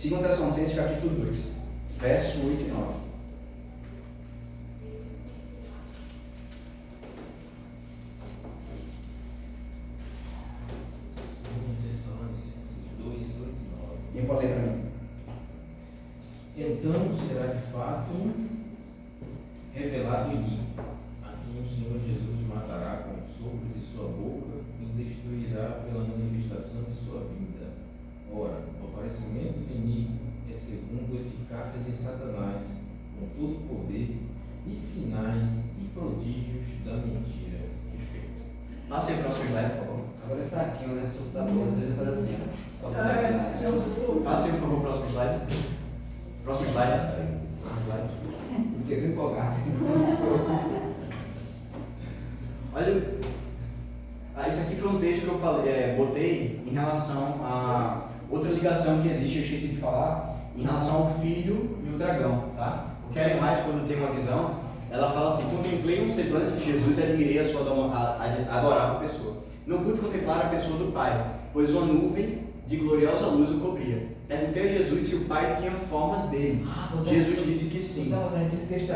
2 Tessalonicenses capítulo 2, verso 8 e 9. Quem pode ler para mim? Então será de fato revelado o iníquo, a quem o Senhor Jesus matará com os sopros de sua boca e o destruirá pela manifestação de sua vinda. Ora, o aparecimento do iníquo é segundo a eficácia de Satanás, com todo o poder e sinais e prodígios da mentira. Passe aí o próximo slide, por favor. Agora está aqui, né? Sobre da boca, ele faz assim, ó. Eu sou. Passe aí, por favor, o próximo slide. Próximo slide. Próximo slide. Fiquei empolgado. Olha, isso aqui foi um texto que eu falei, botei em relação a outra ligação que existe, eu esqueci de falar, em relação ao filho e o dragão, tá? Porque a Ellen White, quando tem uma visão, ela fala assim: contemplei um semblante de Jesus e admirei a sua adorável pessoa. Não pude contemplar a pessoa do Pai, pois uma nuvem de gloriosa luz o cobria. Perguntei a Jesus se o Pai tinha forma dele. Jesus disse que sim.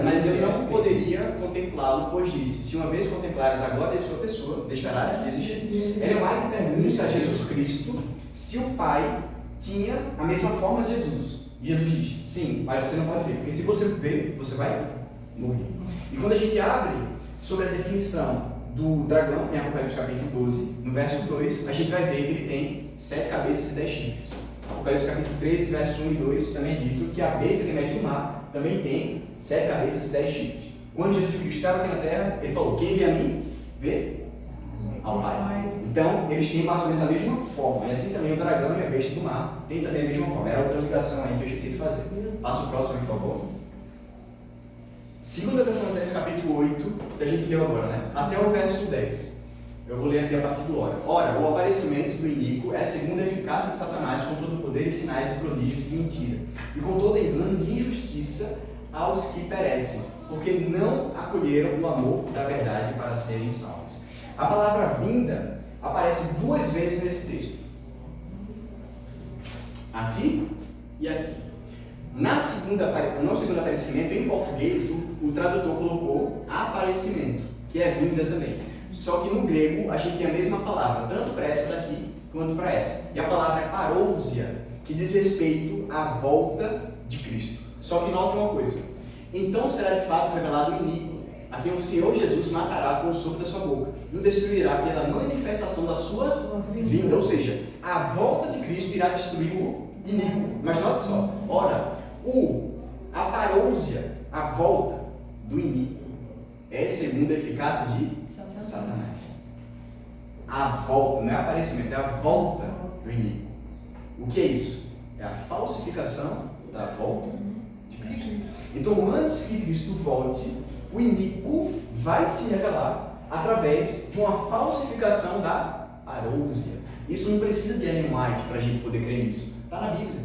Mas eu não poderia contemplá-lo, pois disse: se uma vez contemplares a glória de sua pessoa, deixarás de existir. Ellen White pergunta a Jesus Cristo se o Pai tinha a mesma forma de Jesus. E Jesus diz: sim, mas você não pode ver, porque se você ver, você vai morrer. E quando a gente abre sobre a definição do dragão, em Apocalipse capítulo 12, no verso 2, a gente vai ver que ele tem 7 cabeças e 10 chifres. Apocalipse capítulo 13, verso 1 e 2, também é dito que a besta que emerge do mar também tem 7 cabeças e 10 chifres. Quando Jesus Cristo estava aqui na terra, ele falou: quem vê a mim, vê ao Pai. Então, eles têm mais ou menos a mesma forma. E assim também o dragão e a besta do mar têm também a mesma forma. Era outra ligação aí que eu esqueci de fazer. Passa o próximo, por favor. 2 Tessalonicenses capítulo 8, que a gente leu agora, né? Até o verso 10. Eu vou ler aqui a partir do ora. Ora, o aparecimento do iníquo é segundo a eficácia de Satanás, com todo o poder e sinais e prodígios e mentira, e com todo engano e injustiça aos que perecem, porque não acolheram o amor da verdade para serem salvos. A palavra vinda aparece 2 vezes nesse texto. Aqui e aqui. No segundo aparecimento, em português, o tradutor colocou aparecimento, que é vinda também. Só que no grego a gente tem a mesma palavra, tanto para essa daqui quanto para essa. E a palavra é parousia, que diz respeito à volta de Cristo. Só que nota uma coisa: então será de fato revelado o iníquo, a quem o Senhor Jesus matará com o sopro da sua boca, e o destruirá pela manifestação da sua vinda. Ou seja, a volta de Cristo irá destruir o iníquo. Mas note só, ora, a parousia, a volta do iníquo, é segundo a eficácia de Satanás. A volta, não é aparecimento, é a volta do iníquo. O que é isso? É a falsificação da volta de Cristo. Então, antes que Cristo volte, o iníquo vai se revelar através de uma falsificação da parousia. Isso não precisa de Ellen White para a gente poder crer nisso. Está na Bíblia.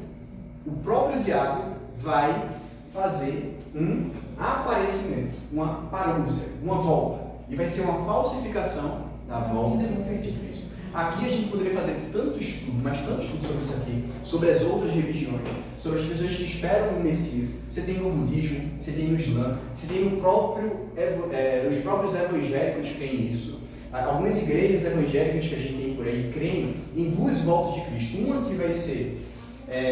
O próprio diabo vai fazer um aparecimento, uma parousia, uma volta. E vai ser uma falsificação da volta de Cristo. Aqui a gente poderia fazer tanto estudo, mas tanto estudo sobre isso aqui, sobre as outras religiões, sobre as pessoas que esperam o Messias. Você tem no budismo, você tem no Islã, você tem no os próprios evangélicos que creem nisso. Algumas igrejas evangélicas que a gente tem por aí creem em duas voltas de Cristo. Uma que vai ser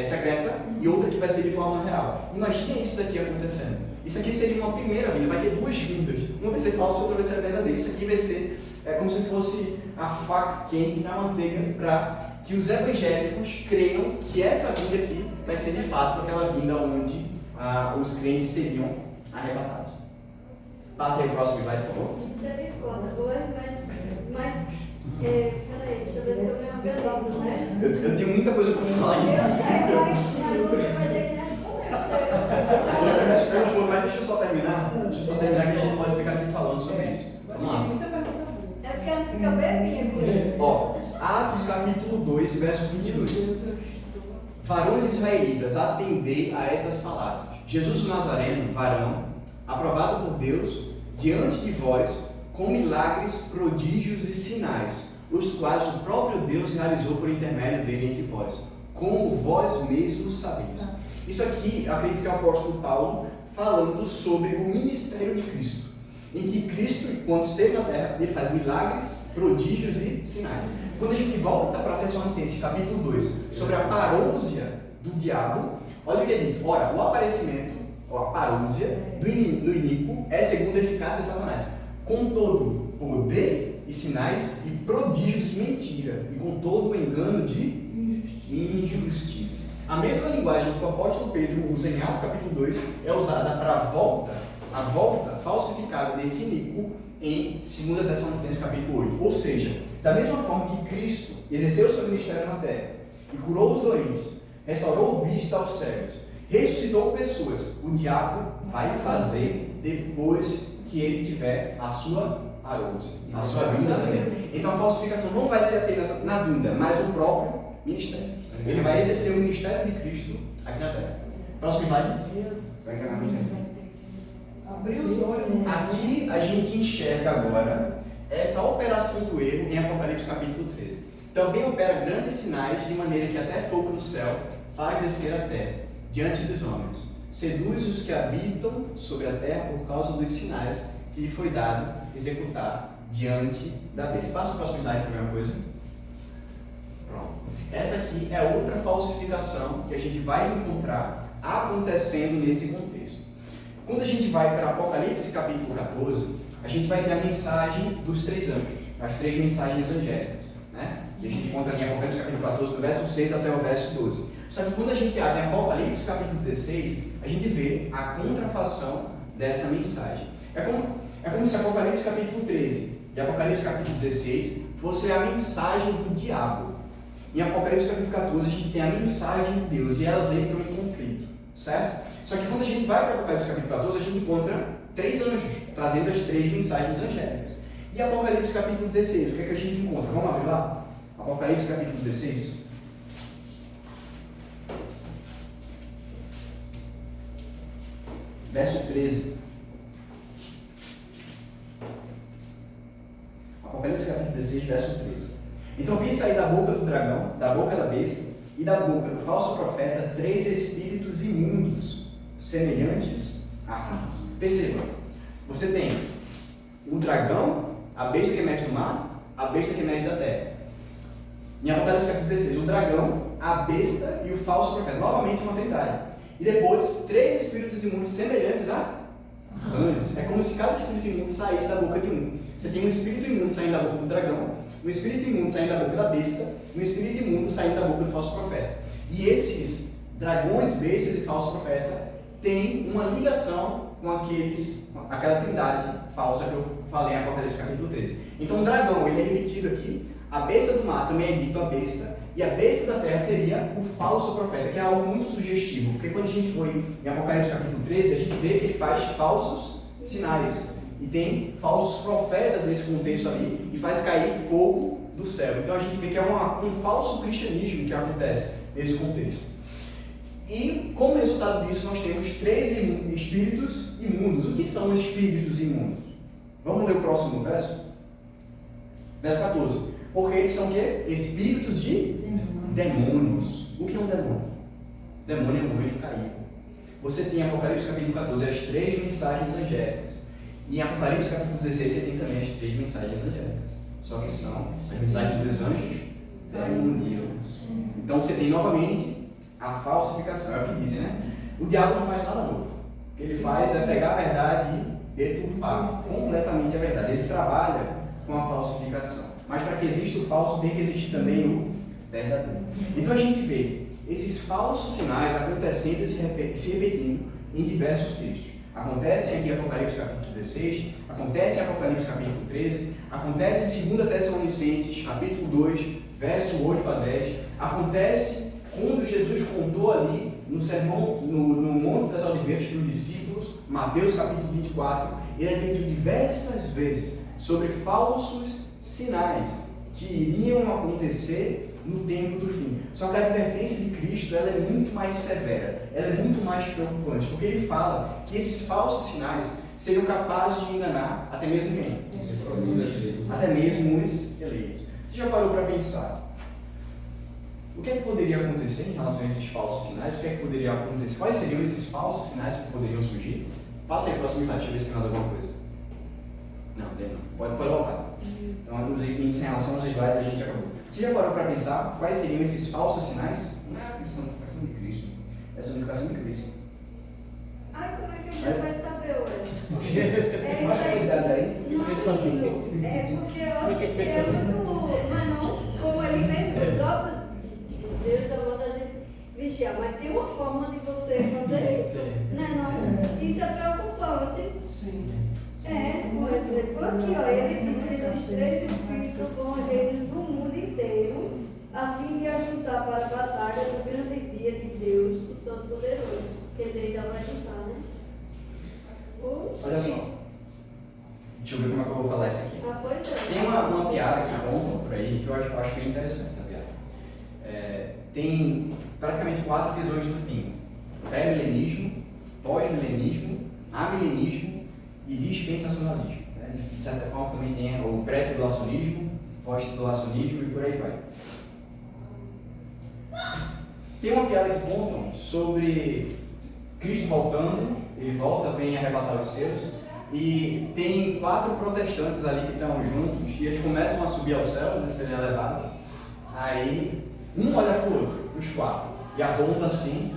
secreta e outra que vai ser de forma real. Imagina isso daqui acontecendo. Isso aqui seria uma primeira vinda, vai ter duas vindas. Uma vai ser falsa e outra vai ser verdadeira. Isso aqui vai ser como se fosse a faca quente na manteiga para que os evangélicos creiam que essa vinda aqui vai ser de fato aquela vinda onde os crentes seriam arrebatados. Passa aí o próximo slide, por favor. Misericórdia, peraí, deixa eu ver se eu me organizo, né? Eu tenho muita coisa para falar Eu ainda. sei, mas você vai ter que responder. Mas deixa eu só terminar. Que a gente pode ficar aqui falando sobre isso. Vamos lá. Muita pergunta boa. É porque ela fica bebinha com isso. Ó, Atos capítulo 2, verso 22. Varões israelitas, atendei a estas palavras. Jesus o Nazareno, varão, aprovado por Deus, diante de vós, com milagres, prodígios e sinais, os quais o próprio Deus realizou por intermédio dele entre vós, como vós mesmos sabeis. Isso aqui, eu acredito que é o apóstolo Paulo falando sobre o ministério de Cristo, em que Cristo, quando esteve na terra, ele faz milagres, prodígios e sinais. Quando a gente volta para Tessalonicenses, capítulo 2, sobre a parousia do diabo, olha o que é dito. Ora, o aparecimento, a parousia do inimigo é segundo a eficácia de Satanás, com todo poder e sinais e prodígios de mentira, e com todo o engano de injustiça. A mesma linguagem que o apóstolo Pedro usa em Atos capítulo 2 é usada para a volta falsificada desse inimigo em 2 Tessalonicenses capítulo 8. Ou seja, da mesma forma que Cristo exerceu o seu ministério na terra e curou os doentes, restaurou vista aos cegos, ressuscitou pessoas, o diabo vai fazer depois que ele tiver a sua parousia, a sua vinda também. Então a falsificação não vai ser apenas na vinda, mas no próprio ministério. Ele vai exercer o ministério de Cristo aqui na terra. Próximo slide. Abriu os olhos. Aqui a gente enxerga agora essa operação do erro em Apocalipse capítulo 13. Também opera grandes sinais, de maneira que até fogo do céu faz descer a terra diante dos homens. Seduz os que habitam sobre a terra por causa dos sinais que lhe foi dado executar diante da besta. Passa o próximo slide para a mesma coisa. Pronto. Essa aqui é outra falsificação que a gente vai encontrar acontecendo nesse contexto. Quando a gente vai para Apocalipse capítulo 14, a gente vai ter a mensagem dos três anjos, as três mensagens angélicas, né? Que a gente encontra em Apocalipse capítulo 14, do verso 6 até o verso 12. Só que quando a gente abre em Apocalipse capítulo 16, a gente vê a contrafação dessa mensagem. É como se Apocalipse capítulo 13 e Apocalipse capítulo 16 fosse a mensagem do diabo. Em Apocalipse capítulo 14 a gente tem a mensagem de Deus e elas entram em conflito, certo? Só que quando a gente vai para Apocalipse capítulo 14, a gente encontra três anjos trazendo as três mensagens angélicas. E Apocalipse capítulo 16, o que é que a gente encontra? Vamos abrir lá? Apocalipse capítulo 16. Verso 13. Apocalipse capítulo 16, verso 13. Então vi sair da boca do dragão, da boca da besta e da boca do falso profeta três espíritos imundos, semelhantes a rãs. Perceba, você tem o dragão, a besta que emerge do mar, a besta que emerge da terra. Em Apocalipse capítulo 16, o dragão, a besta e o falso profeta. Novamente uma trindade. E depois, três espíritos imundos semelhantes a rãs. É como se cada espírito imundo saísse da boca de um. Você tem um espírito imundo saindo da boca do dragão, um espírito imundo saindo da boca da besta e um espírito imundo saindo da boca do falso profeta. E esses dragões, bestas e falso profeta têm uma ligação com aquela trindade falsa que eu falei em Apocalipse capítulo 13. Então o dragão, ele é repetido aqui, a besta do mar também é dito a besta, e a besta da terra seria o falso profeta, que é algo muito sugestivo, porque quando a gente foi em Apocalipse capítulo 13, a gente vê que ele faz falsos sinais, e tem falsos profetas nesse contexto ali, e faz cair fogo do céu. Então a gente vê que é um falso cristianismo que acontece nesse contexto. E como resultado disso, nós temos três espíritos imundos. O que são espíritos imundos? Vamos ler o próximo verso? Verso 14. Porque eles são o quê? Espíritos de demônios. O que é um demônio? Demônio é um anjo caído. Você tem em Apocalipse capítulo 14 as 3 mensagens angélicas. E em Apocalipse capítulo 16 você tem também as 3 mensagens angélicas. Só que são as mensagens dos anjos demoníacos. Então você tem novamente a falsificação. É o que dizem, né? O diabo não faz nada novo. O que ele faz é pegar a verdade e deturpar completamente a verdade. Ele trabalha com a falsificação. Mas para que exista o falso, tem que existir também o verdadeiro. Então a gente vê esses falsos sinais acontecendo e se repetindo em diversos textos. Acontecem aqui em Apocalipse capítulo 16, acontece em Apocalipse capítulo 13, acontece em 2 Tessalonicenses capítulo 2, verso 8 a 10, acontece quando Jesus contou ali no sermão, no Monte das Oliveiras para os discípulos, Mateus capítulo 24, ele repetiu diversas vezes sobre falsos sinais que iriam acontecer no tempo do fim. Só que a advertência de Cristo ela é muito mais severa, ela é muito mais preocupante, porque ele fala que esses falsos sinais seriam capazes de enganar até mesmo quem? Até mesmo os eleitos. Você já parou para pensar? O que é que poderia acontecer em relação a esses falsos sinais? O que é que poderia acontecer? Quais seriam esses falsos sinais que poderiam surgir? Passa aí para o próximo slide, deixa eu ver se tem mais alguma coisa. Não, tem não. Pode voltar. Então, em relação aos slides, a gente acabou. Você já parou para pensar quais seriam esses falsos sinais? Não é a personificação de Cristo. É a personificação de Cristo. Ai, como é que a gente vai saber hoje? Mostra a cuidado aí. Não, porque eu acho que é muito. Mas não, como ele mesmo, o próprio Deus manda a gente vigiar, mas tem uma forma de você fazer isso. Não, não. Isso é preocupante. Sim. É, por exemplo, aqui, ó, ele disse que esses 3 espíritos vão ao reino do mundo inteiro, a fim de ajuntar para a batalha no grande dia de Deus, o Todo-Poderoso. Quer dizer, já vai juntar, né? Olha só. Deixa eu ver como é que eu vou falar isso aqui. Ah, pois é. Tem uma piada que contam por aí que eu acho bem interessante essa piada. Tem praticamente 4 visões do fim: pré-milenismo, pós-milenismo, amilenismo e dispensacionalismo. De certa forma também tem o pré-tribulacionismo, pós-tribulacionismo e por aí vai. Tem uma piada que contam sobre Cristo voltando, ele volta, vem arrebatar os seus, e tem 4 protestantes ali que estão juntos, e eles começam a subir ao céu, né, serem elevados. Aí um olha para o outro, os 4, e aponta assim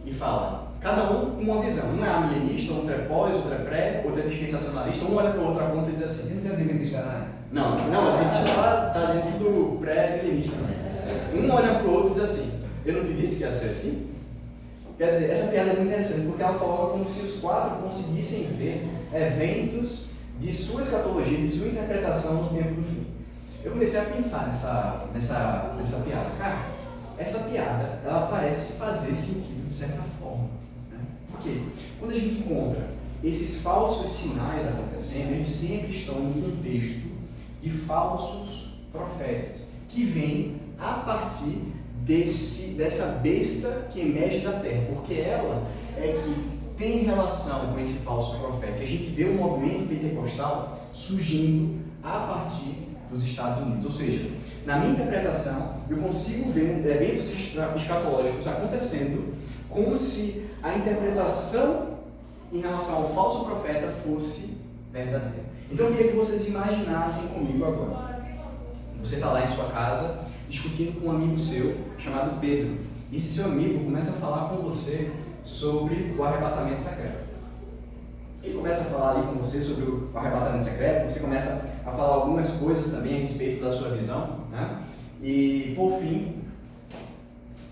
e fala, cada um com uma visão. Um é amilenista, outro é pós, outro é pré, outro é dispensacionalista. Um olha para o outro, aponta e diz assim. Não tem adventista, não é? Não, o adventista está dentro do pré-milenista. Um olha para o outro e diz assim, eu não te disse que ia ser assim? Quer dizer, essa piada é muito interessante, porque ela coloca como se os 4 conseguissem ver eventos de sua escatologia, de sua interpretação no tempo do fim. Eu comecei a pensar nessa piada. Cara, essa piada, ela parece fazer sentido de certa forma. Né? Por quê? Quando a gente encontra esses falsos sinais acontecendo, eles sempre estão no contexto de falsos profetas, que vêm a partir dessa besta que emerge da terra, porque ela é que tem relação com esse falso profeta. A gente vê o movimento pentecostal surgindo a partir dos Estados Unidos. Ou seja, na minha interpretação, eu consigo ver eventos escatológicos acontecendo como se a interpretação em relação ao falso profeta fosse verdadeira. Então eu queria que vocês imaginassem comigo agora. Você está lá em sua casa discutindo com um amigo seu chamado Pedro. E esse seu amigo começa a falar com você sobre o arrebatamento secreto. Ele começa a falar ali com você sobre o arrebatamento secreto, você começa a falar algumas coisas também a respeito da sua visão, né? E por fim,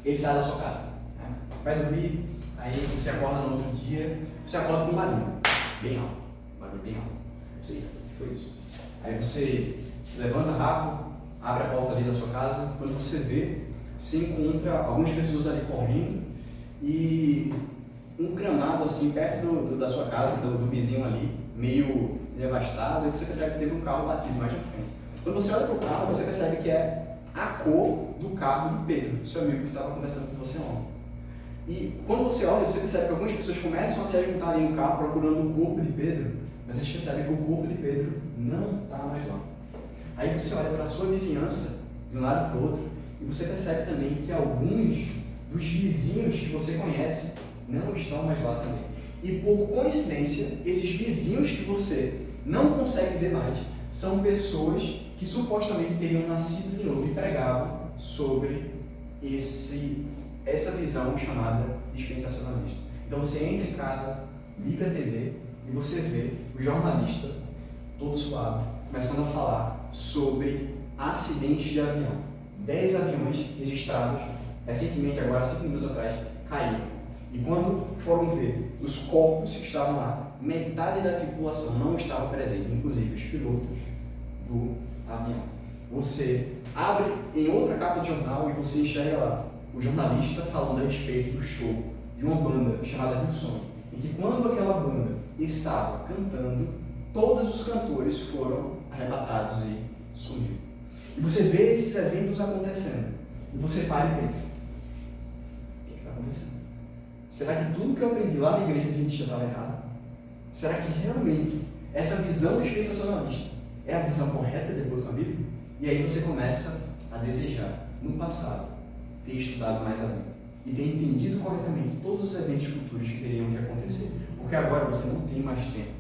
ele sai da sua casa, né? Vai dormir, aí você acorda no outro dia, você acorda com um barulho bem alto, Não sei o que foi isso. Aí você levanta rápido, abre a porta ali da sua casa, quando você vê, você encontra algumas pessoas ali correndo e um gramado assim perto da sua casa, do vizinho ali, meio devastado, e você percebe que teve um carro batido mais na frente. Quando você olha para o carro, você percebe que é a cor do carro do Pedro, seu amigo que estava conversando com você ontem. E quando você olha, você percebe que algumas pessoas começam a se ajuntar ali no carro procurando o corpo de Pedro, mas eles percebem que o corpo de Pedro não está mais lá. Aí você olha para a sua vizinhança, de um lado para o outro, e você percebe também que alguns dos vizinhos que você conhece não estão mais lá também. E por coincidência, esses vizinhos que você não consegue ver mais são pessoas que supostamente teriam nascido de novo e pregavam sobre essa visão chamada dispensacionalista. Então você entra em casa, liga a TV e você vê o jornalista, todo suave, começando a falar sobre acidentes de avião. 10 aviões registrados recentemente, agora 5 minutos atrás, caíram. E quando foram ver os corpos que estavam lá, metade da tripulação não estava presente, inclusive os pilotos do avião. Você abre em outra capa de jornal e você enxerga lá o jornalista falando a respeito do show de uma banda chamada Hillsong, em que quando aquela banda estava cantando, todos os cantores foram arrebatados e sumiram. E você vê esses eventos acontecendo, e você para e pensa, o que está acontecendo? Será que tudo que eu aprendi lá na igreja adventista estava errado? Será que realmente essa visão dispensacionalista é a visão correta de acordo com a Bíblia? E aí você começa a desejar, no passado, ter estudado mais a Bíblia e ter entendido corretamente todos os eventos futuros que teriam que acontecer, porque agora você não tem mais tempo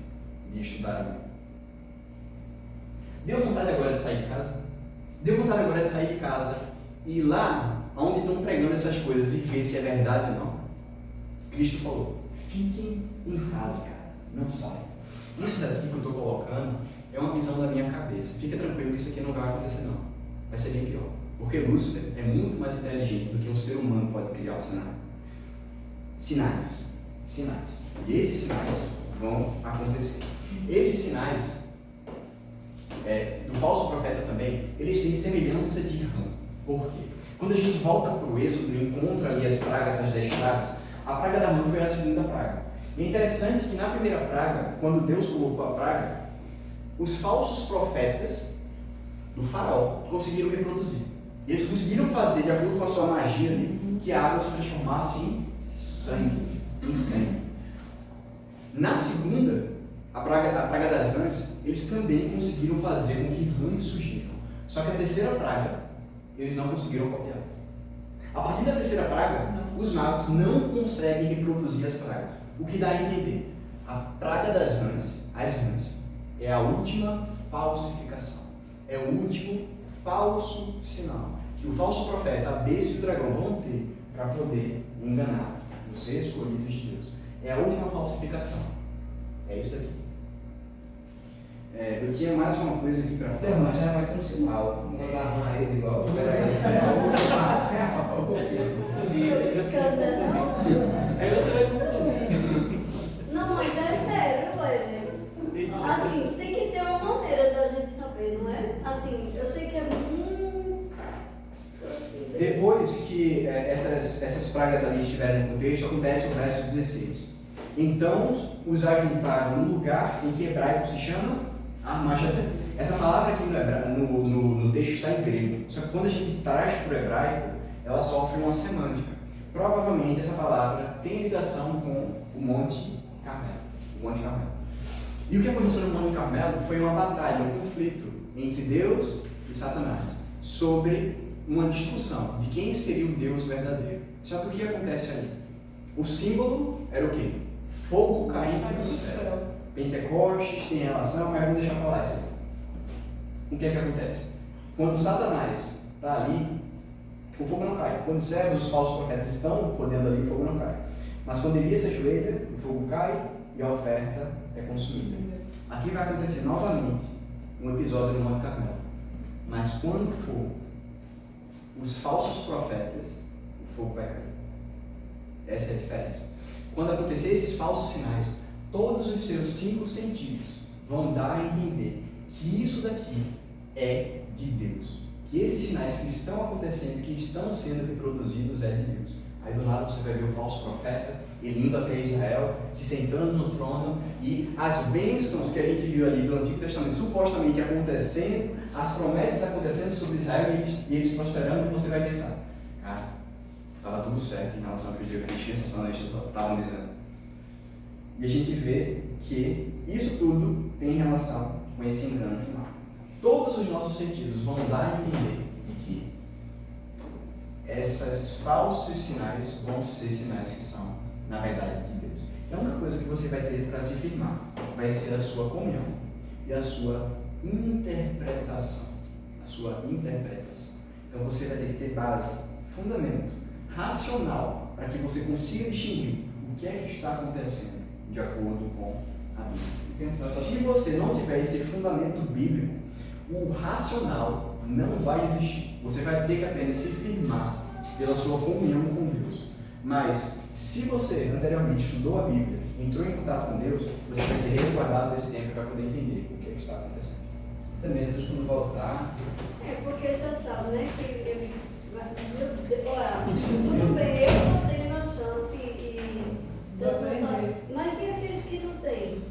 de estudar a Bíblia. Deu vontade agora de sair de casa? Deu vontade agora de sair de casa e ir lá onde estão pregando essas coisas e ver se é verdade ou não? Cristo falou, fiquem em casa, cara, não saiam. Isso daqui que eu estou colocando é uma visão da minha cabeça. Fica tranquilo que isso aqui não vai acontecer não. Vai ser bem pior. Porque Lúcifer é muito mais inteligente do que um ser humano pode criar o cenário. Sinais. E esses sinais vão acontecer. Esses sinais do falso profeta também, eles têm semelhança de rã. Por quê? Quando a gente volta para o Êxodo e encontra ali as pragas, as 10 pragas, a praga da rã foi a segunda praga. E é interessante que na primeira praga, quando Deus colocou a praga, os falsos profetas do faraó conseguiram reproduzir. E eles conseguiram fazer, de acordo com a sua magia ali, que a água se transformasse em sangue. Na segunda, a praga das rãs, eles também conseguiram fazer com que rãs surgiram. Só que a terceira praga, eles não conseguiram copiar. A partir da terceira praga, os magos não conseguem reproduzir as pragas. O que dá a entender? A praga das rãs, as rãs, é a última falsificação. É o último falso sinal que o falso profeta, a besta e o dragão vão ter para poder enganar os escolhidos de Deus. É a última falsificação. É isso aqui. Eu tinha mais uma coisa aqui para falar. Mas já vai ser um sinal. Não agarrar ele igual. Peraí, isso é a última. Aí você vai confundir. Não, mas é sério, por exemplo. Assim, tem que ter uma maneira da gente saber, não é? Assim, eu sei que é muito... Depois que essas pragas ali estiverem no texto, acontece o verso 16. Então os ajuntaram no lugar em que hebraico se chama Armagedon. Essa palavra aqui no texto está em grego. Só que quando a gente traz para o hebraico, ela sofre uma semântica. Provavelmente essa palavra tem ligação com o Monte Carmelo. E o que aconteceu no Monte Carmelo foi uma batalha, um conflito entre Deus e Satanás sobre uma discussão de quem seria o Deus verdadeiro. Só que o que acontece ali? O símbolo era o quê? Fogo caindo do céu. Pentecostes tem relação, mas vamos deixar falar isso aqui. O que é que acontece? Quando Satanás está ali, o fogo não cai. Quando os servos, os falsos profetas estão podendo ali, o fogo não cai. Mas quando Elias se ajoelha, o fogo cai e a oferta é consumida. Aqui vai acontecer novamente um episódio no Monte Carmelo. Mas quando for os falsos profetas, o fogo vai cair. Essa é a diferença. Quando acontecer esses falsos sinais, todos os seus 5 sentidos vão dar a entender que isso daqui é de Deus. Que esses sinais que estão acontecendo, que estão sendo reproduzidos, é de Deus. Aí do lado você vai ver o falso profeta, ele indo até Israel, se sentando no trono, e as bênçãos que a gente viu ali do Antigo Testamento supostamente acontecendo, as promessas acontecendo sobre Israel e eles prosperando, e você vai pensar, cara, estava tudo certo em relação ao que os dispensacionalistas estavam dizendo. E a gente vê que isso tudo tem relação com esse engano final. todos os nossos sentidos vão dar a entender de que esses falsos sinais vão ser sinais que são, na verdade, de Deus. A única coisa que você vai ter para se firmar vai ser a sua comunhão e a sua interpretação. A sua interpretação. Então você vai ter que ter base, fundamento, racional, para que você consiga distinguir o que é que está acontecendo de acordo com a Bíblia. Se você não tiver esse fundamento bíblico, o racional não vai existir. Você vai ter que apenas se firmar pela sua comunhão com Deus. Mas, se você anteriormente estudou a Bíblia, entrou em contato com Deus, você vai ser resguardado desse tempo para poder entender o que está acontecendo. Também Jesus, quando voltar, Porque você sabe, né, que ele vai. Olha, tudo bem, eu não tenho a chance De aprender. mas e aqueles que não têm?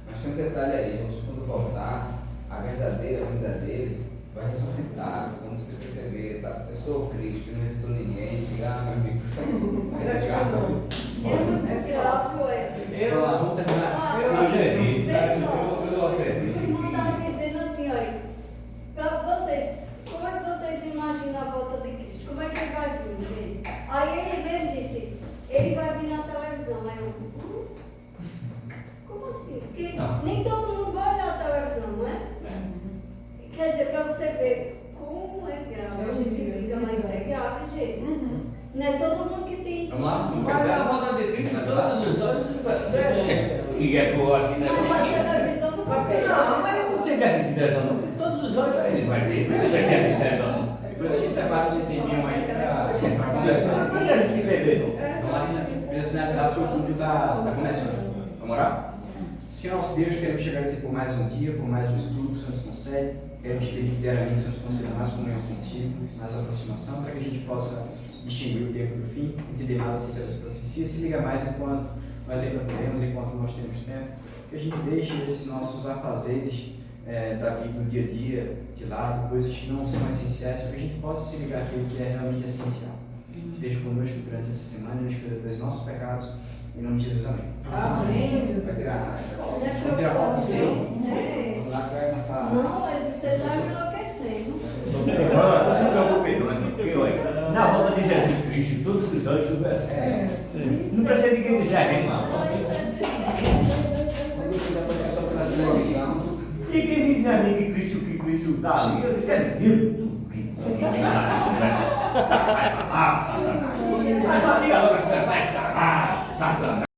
mas tem um detalhe aí, Jesus, quando voltar, a verdadeira vida dele vai ressuscitar. Quando você perceber, tá? Eu sou o Cristo, não ressuscitou ninguém, diga, meu amigo, vai É muito grave, Vamos lá, vamos terminar. Eu acredito, sabe? Pessoal, Eu acredito. o irmão estava dizendo assim, olha, para vocês, como é que vocês imaginam a volta de Cristo? Como é que ele vai vir, gente? Aí ele mesmo disse, ele vai vir na televisão. Aí eu, como assim? Porque Não. nem todo mundo vai olhar a televisão, não é? Quer dizer, para você ver como é grave, a gente brinca, mas é grave, gente. Não é todo mundo que tem isso. Vamos lá? Vai na roda de Cristo todos os anos e é boa assim, né? Mas a televisão não vai ver. Não, mas não tem dessa intervenção, não, porque todos os anos ele vai ver, mas vai ser essa intervenção. Depois a gente separa esse tempinho aí para conversar. Mas é assim que beber, não. Vamos lá, a gente precisa finalizar porque o culto está começando. Vamos orar? Senhor nosso Deus, queremos te agradecer por mais um dia, por mais um estudo que o Senhor nos concede. Queremos te pedir diariamente que o Senhor nos conceda mais comunhão contigo, mais aproximação, para que a gente possa distinguir o tempo do fim, entender mais acerca das profecias, se liga mais enquanto nós ainda podemos, enquanto nós temos tempo, que a gente deixe esses nossos afazeres da vida do dia a dia de lado, coisas que não são essenciais, para que a gente possa se ligar àquilo que é realmente essencial. Esteja conosco durante essa semana e nos cuida dos nossos pecados. Em nome de Jesus, amém. Amém. vai tirar. Vamos tirar foto do filme? É. Lá que vai começar. Não, mas você está enlouquecendo. Não se preocupe, não, porque olha, na volta de Jesus Cristo, todos os olhos, não precisa ninguém dizer amém, não. Quando você vai passar só pela televisão, E quem diz a mim que Cristo está ali, eu disse, é Deus. Vai, Satanás. Mas ali agora você vai sarar, Satanás.